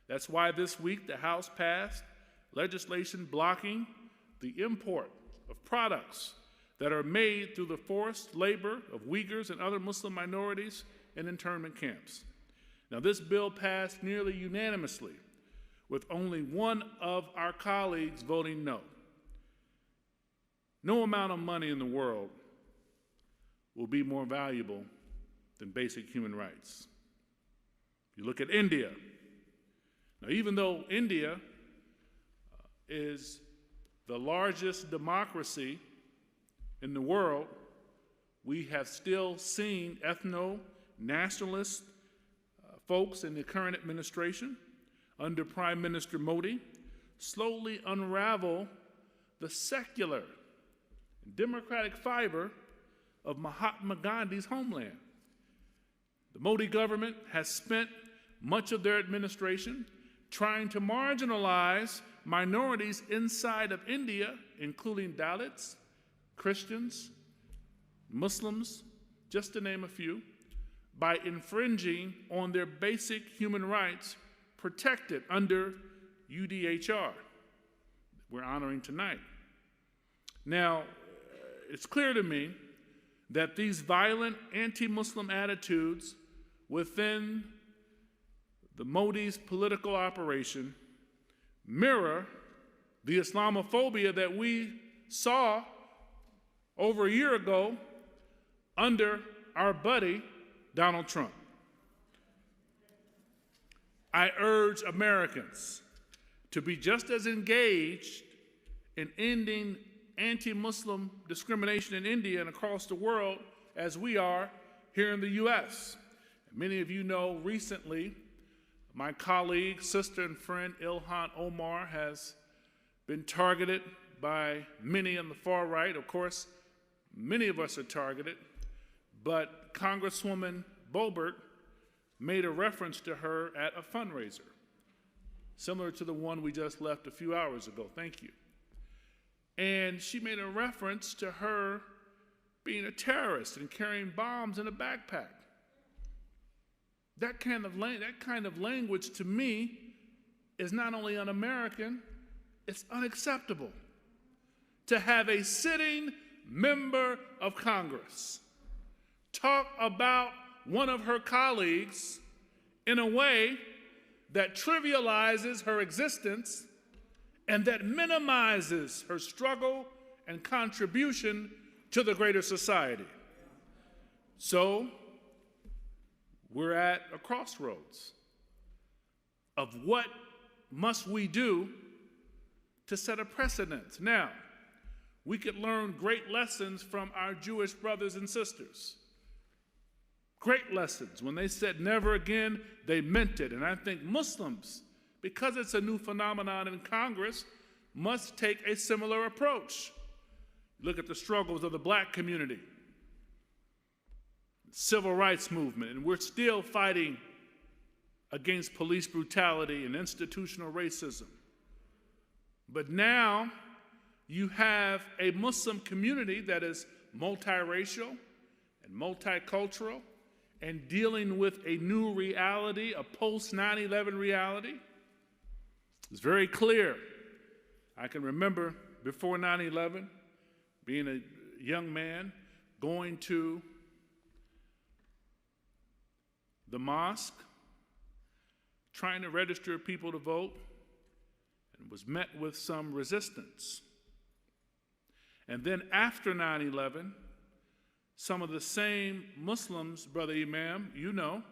That's why this week the House passed legislation blocking the import of products that are made through the forced labor of Uyghurs and other Muslim minorities in internment camps. Now, this bill passed nearly unanimously, with only one of our colleagues voting no. No amount of money in the world will be more valuable than basic human rights. You look at India. Now, even though India is the largest democracy in the world, we have still seen ethno-nationalist folks in the current administration under Prime Minister Modi slowly unravel the secular and democratic fiber of Mahatma Gandhi's homeland. The Modi government has spent much of their administration trying to marginalize minorities inside of India, including Dalits, Christians, Muslims, just to name a few, by infringing on their basic human rights protected under UDHR, we're honoring tonight. Now, it's clear to me that these violent anti-Muslim attitudes within the Modi's political operation mirror the Islamophobia that we saw over a year ago under our buddy Donald Trump. I urge Americans to be just as engaged in ending anti-Muslim discrimination in India and across the world as we are here in the U.S. Many of you know recently my colleague, sister, and friend Ilhan Omar has been targeted by many on the far right. Of course, many of us are targeted, but Congresswoman Boebert made a reference to her at a fundraiser, similar to the one we just left a few hours ago. Thank you. And she made a reference to her being a terrorist and carrying bombs in a backpack. That kind of language to me is not only un-American, it's unacceptable. To have a sitting member of Congress talk about one of her colleagues in a way that trivializes her existence and that minimizes her struggle and contribution to the greater society. So, we're at a crossroads of what must we do to set a precedent. Now, we could learn great lessons from our Jewish brothers and sisters. Great lessons. When they said never again, they meant it. And I think Muslims, because it's a new phenomenon in Congress, must take a similar approach. Look at the struggles of the black community, civil rights movement, and we're still fighting against police brutality and institutional racism. But now you have a Muslim community that is multiracial and multicultural and dealing with a new reality, a post 9/11 reality. It's very clear. I can remember before 9/11 being a young man going to the mosque, trying to register people to vote, and was met with some resistance. And then after 9/11, some of the same Muslims, Brother Imam, you know,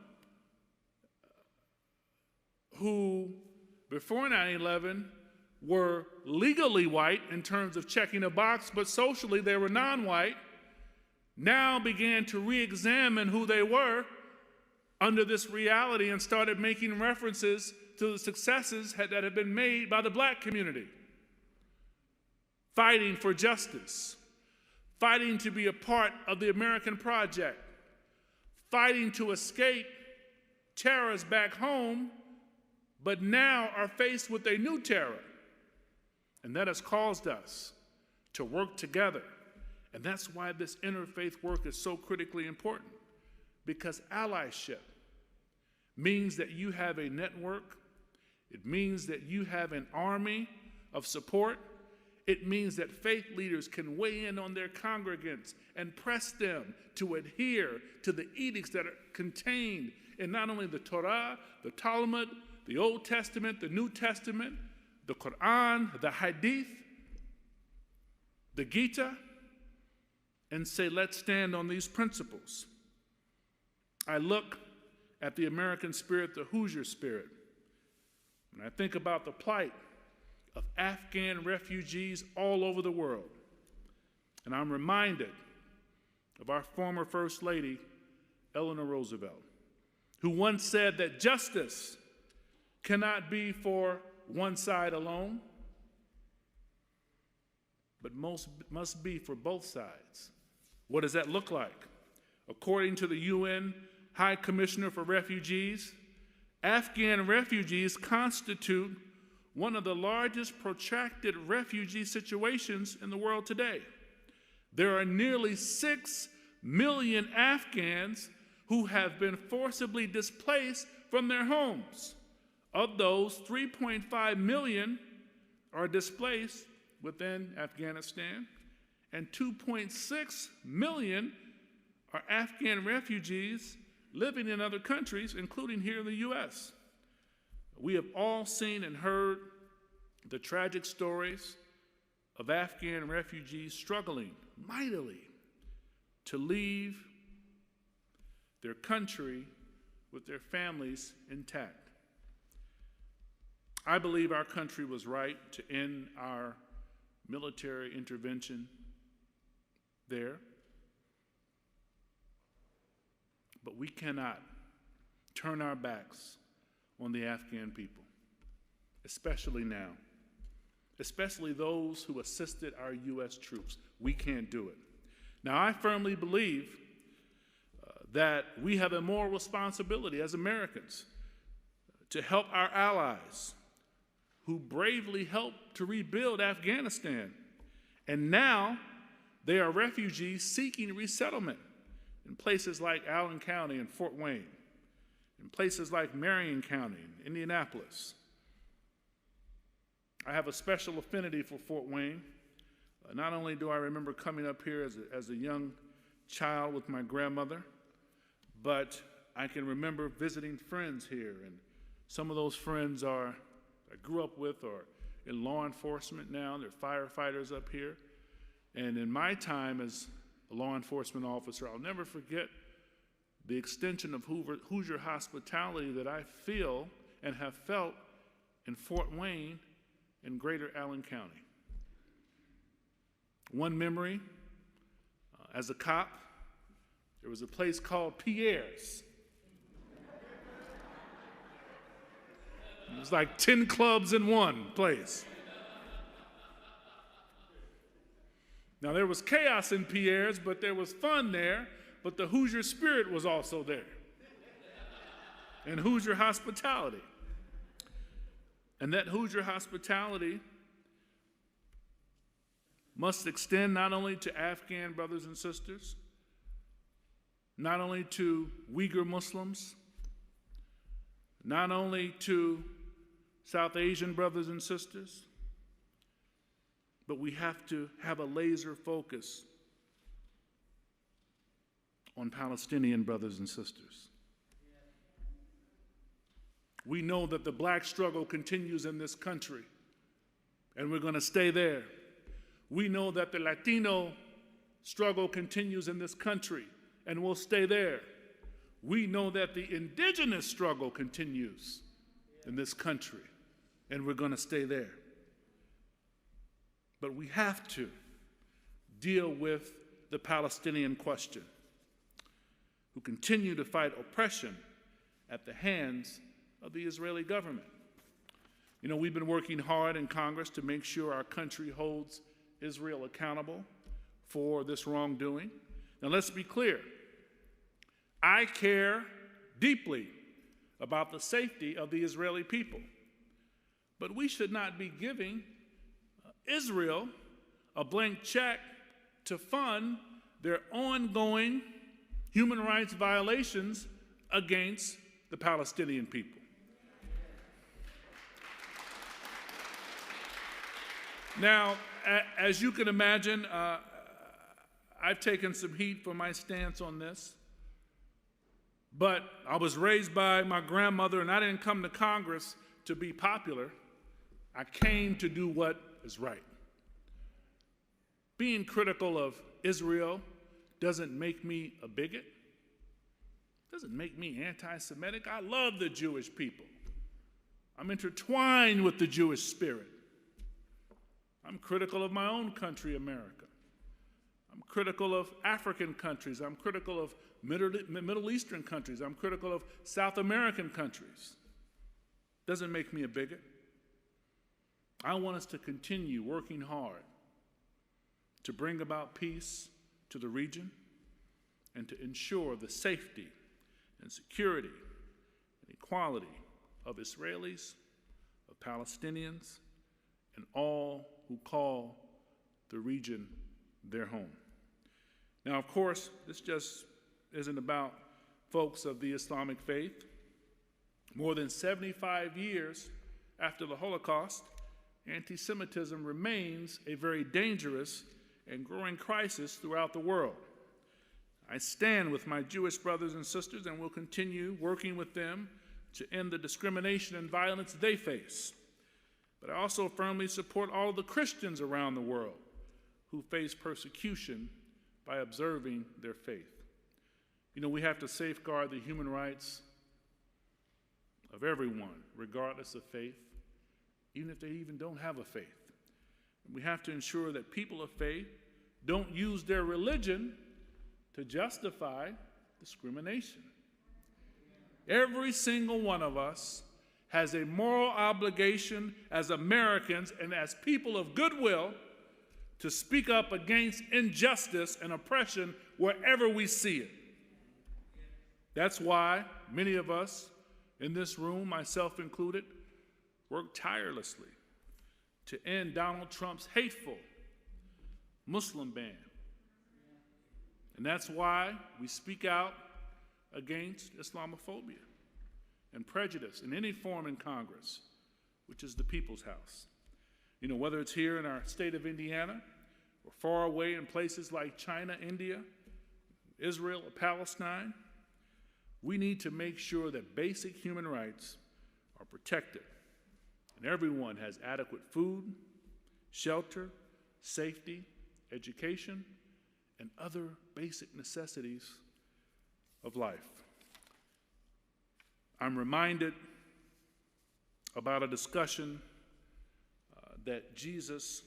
who before 9/11 were legally white in terms of checking a box, but socially they were non-white, now began to re-examine who they were under this reality and started making references to the successes that had been made by the black community. Fighting for justice, fighting to be a part of the American project, fighting to escape terrorists back home, but now are faced with a new terror. And that has caused us to work together. And that's why this interfaith work is so critically important, because allyship means that you have a network. It means that you have an army of support. It means that faith leaders can weigh in on their congregants and press them to adhere to the edicts that are contained in not only the Torah, the Talmud, the Old Testament, the New Testament, the Quran, the Hadith, the Gita, and say, let's stand on these principles. I look at the American spirit, the Hoosier spirit, and I think about the plight of Afghan refugees all over the world. And I'm reminded of our former First Lady, Eleanor Roosevelt, who once said that justice cannot be for one side alone, but must be for both sides. What does that look like? According to the UN High Commissioner for Refugees, Afghan refugees constitute one of the largest protracted refugee situations in the world today. There are nearly 6 million Afghans who have been forcibly displaced from their homes. Of those, 3.5 million are displaced within Afghanistan, and 2.6 million are Afghan refugees living in other countries, including here in the U.S. We have all seen and heard the tragic stories of Afghan refugees struggling mightily to leave their country with their families intact. I believe our country was right to end our military intervention there, but we cannot turn our backs on the Afghan people, especially now, especially those who assisted our U.S. troops. We can't do it. Now, I firmly believe that we have a moral responsibility as Americans to help our allies who bravely helped to rebuild Afghanistan. And now they are refugees seeking resettlement in places like Allen County and Fort Wayne, in places like Marion County and Indianapolis. I have a special affinity for Fort Wayne. Not only do I remember coming up here as a young child with my grandmother, but I can remember visiting friends here, and some of those friends I grew up with are in law enforcement now. They're firefighters up here. And in my time as a law enforcement officer, I'll never forget the extension of Hoosier hospitality that I feel and have felt in Fort Wayne and greater Allen County. One memory, as a cop, there was a place called Pierre's. It was like 10 clubs in one place. Now, there was chaos in Pierre's, but there was fun there, but the Hoosier spirit was also there. and Hoosier hospitality. And that Hoosier hospitality must extend not only to Afghan brothers and sisters, not only to Uyghur Muslims, not only to South Asian brothers and sisters, but we have to have a laser focus on Palestinian brothers and sisters. We know that the black struggle continues in this country, and we're going to stay there. We know that the Latino struggle continues in this country, and we'll stay there. We know that the indigenous struggle continues in this country, and we're going to stay there. But we have to deal with the Palestinian question, who continue to fight oppression at the hands of the Israeli government. You know, we've been working hard in Congress to make sure our country holds Israel accountable for this wrongdoing. Now, let's be clear. I care deeply about the safety of the Israeli people, but we should not be giving Israel a blank check to fund their ongoing human rights violations against the Palestinian people. Now, as you can imagine, I've taken some heat for my stance on this, but I was raised by my grandmother, and I didn't come to Congress to be popular. I came to do what is right. Being critical of Israel doesn't make me a bigot, doesn't make me anti-Semitic. I love the Jewish people. I'm intertwined with the Jewish spirit. I'm critical of my own country, America. I'm critical of African countries. I'm critical of Middle Eastern countries. I'm critical of South American countries. Doesn't make me a bigot. I want us to continue working hard to bring about peace to the region and to ensure the safety and security and equality of Israelis, of Palestinians, and all who call the region their home. Now, of course, this just isn't about folks of the Islamic faith. More than 75 years after the Holocaust, anti-Semitism remains a very dangerous and growing crisis throughout the world. I stand with my Jewish brothers and sisters and will continue working with them to end the discrimination and violence they face. But I also firmly support all the Christians around the world who face persecution by observing their faith. You know, we have to safeguard the human rights of everyone, regardless of faith, even if they even don't have a faith. We have to ensure that people of faith don't use their religion to justify discrimination. Every single one of us has a moral obligation as Americans and as people of goodwill to speak up against injustice and oppression wherever we see it. That's why many of us in this room, myself included, work tirelessly to end Donald Trump's hateful Muslim ban. And that's why we speak out against Islamophobia and prejudice in any form in Congress, which is the People's House. You know, whether it's here in our state of Indiana or far away in places like China, India, Israel, or Palestine, we need to make sure that basic human rights are protected and everyone has adequate food, shelter, safety, education, and other basic necessities of life. I'm reminded about a discussion that Jesus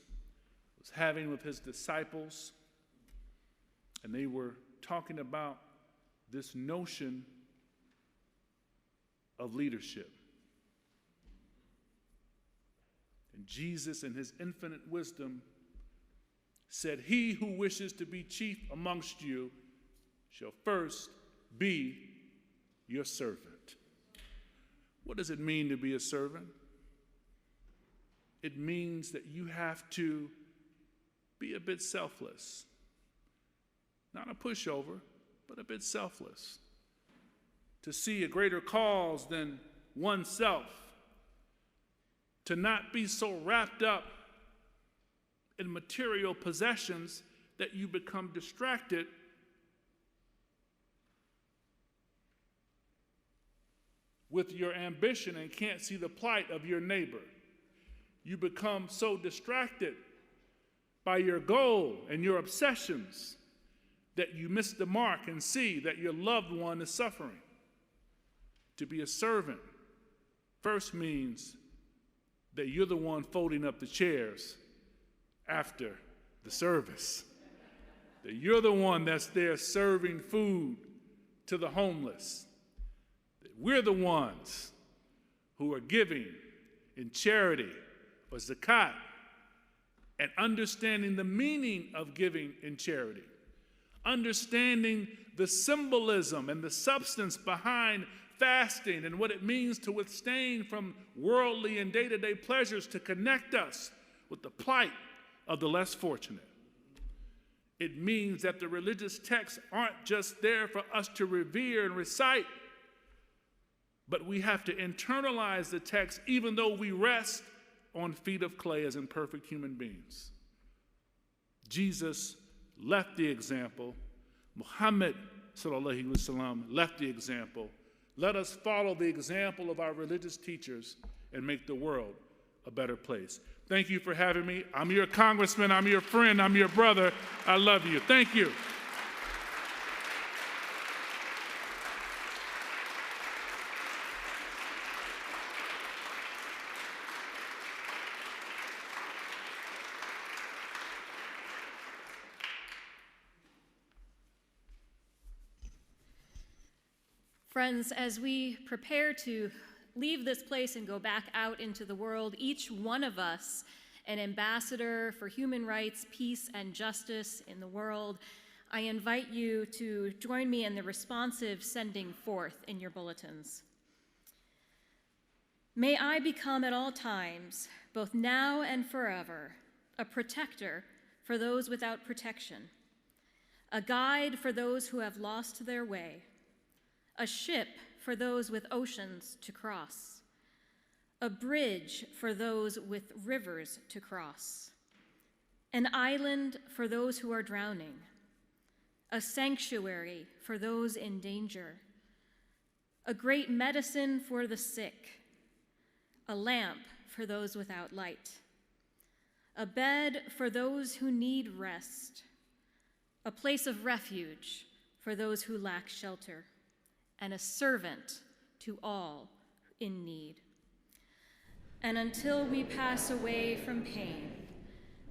was having with his disciples, and they were talking about this notion of leadership. And Jesus, in his infinite wisdom, said, "He who wishes to be chief amongst you shall first be your servant." What does it mean to be a servant? It means that you have to be a bit selfless. Not a pushover, but a bit selfless. To see a greater cause than oneself. To not be so wrapped up in material possessions that you become distracted with your ambition and can't see the plight of your neighbor. You become so distracted by your goal and your obsessions that you miss the mark and see that your loved one is suffering. To be a servant first means that you're the one folding up the chairs after the service. That you're the one that's there serving food to the homeless. That we're the ones who are giving in charity or zakat and understanding the meaning of giving in charity. Understanding the symbolism and the substance behind fasting and what it means to abstain from worldly and day-to-day pleasures to connect us with the plight of the less fortunate. It means that the religious texts aren't just there for us to revere and recite, but we have to internalize the text even though we rest on feet of clay as imperfect human beings. Jesus left the example. Muhammad sallallahu alaihi wasallam left the example. Let us follow the example of our religious teachers and make the world a better place. Thank you for having me. I'm your congressman. I'm your friend. I'm your brother. I love you. Thank you. Friends, as we prepare to leave this place and go back out into the world, each one of us an ambassador for human rights, peace, and justice in the world, I invite you to join me in the responsive sending forth in your bulletins. May I become at all times, both now and forever, a protector for those without protection, a guide for those who have lost their way, a ship for those with oceans to cross, a bridge for those with rivers to cross, an island for those who are drowning, a sanctuary for those in danger, a great medicine for the sick, a lamp for those without light, a bed for those who need rest, a place of refuge for those who lack shelter, and a servant to all in need. And until we pass away from pain,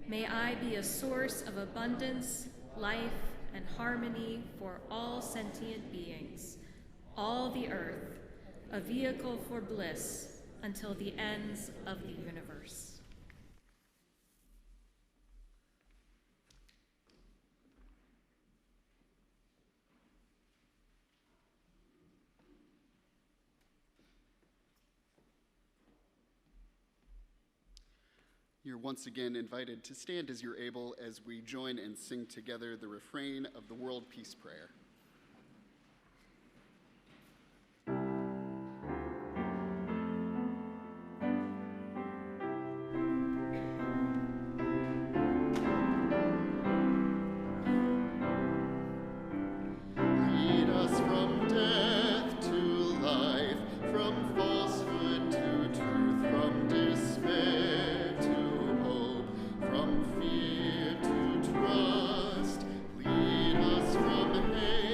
may I be a source of abundance, life, and harmony for all sentient beings, all the earth, a vehicle for bliss until the ends of the universe. You're once again invited to stand as you're able as we join and sing together the refrain of the World Peace Prayer. Lead us from death to life, from falsehood to truth, from despair to hope, from fear to trust. Lead us from hate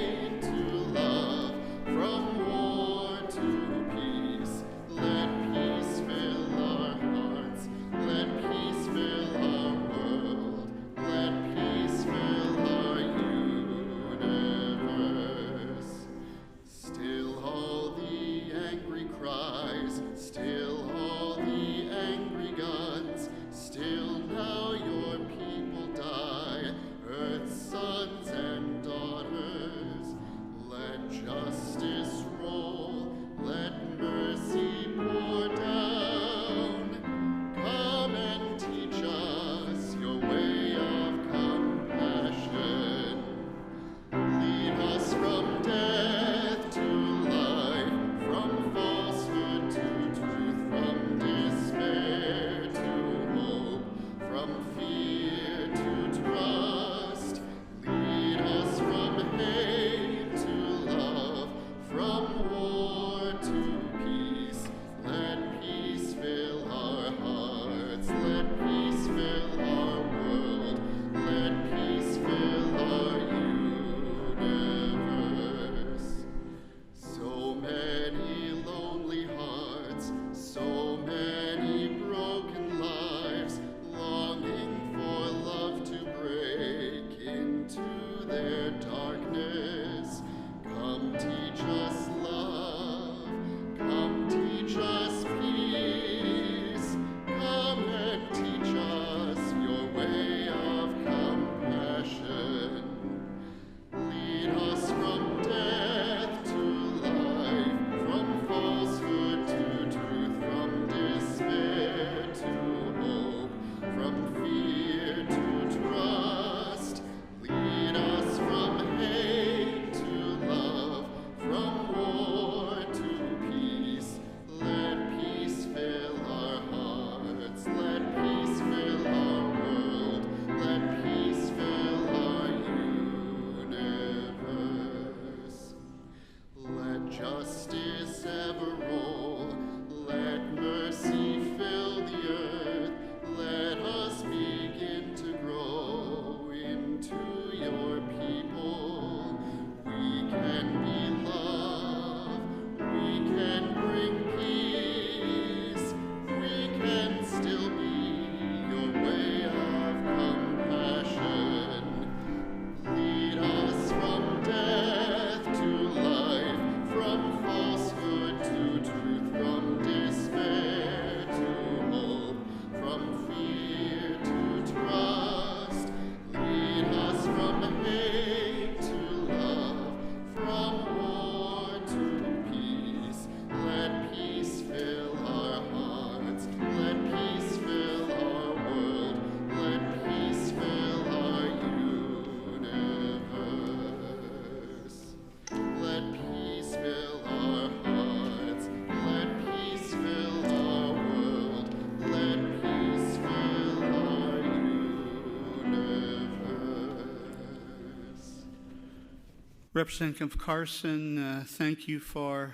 Representative Carson, thank you for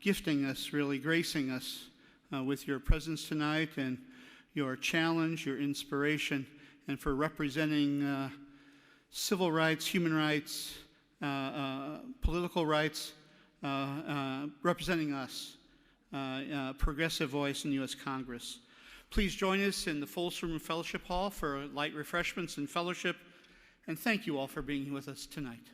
gifting us, really gracing us with your presence tonight and your challenge, your inspiration, and for representing civil rights, human rights, political rights, representing us, progressive voice in U.S. Congress. Please join us in the Folsom Fellowship Hall for light refreshments and fellowship, and thank you all for being with us tonight.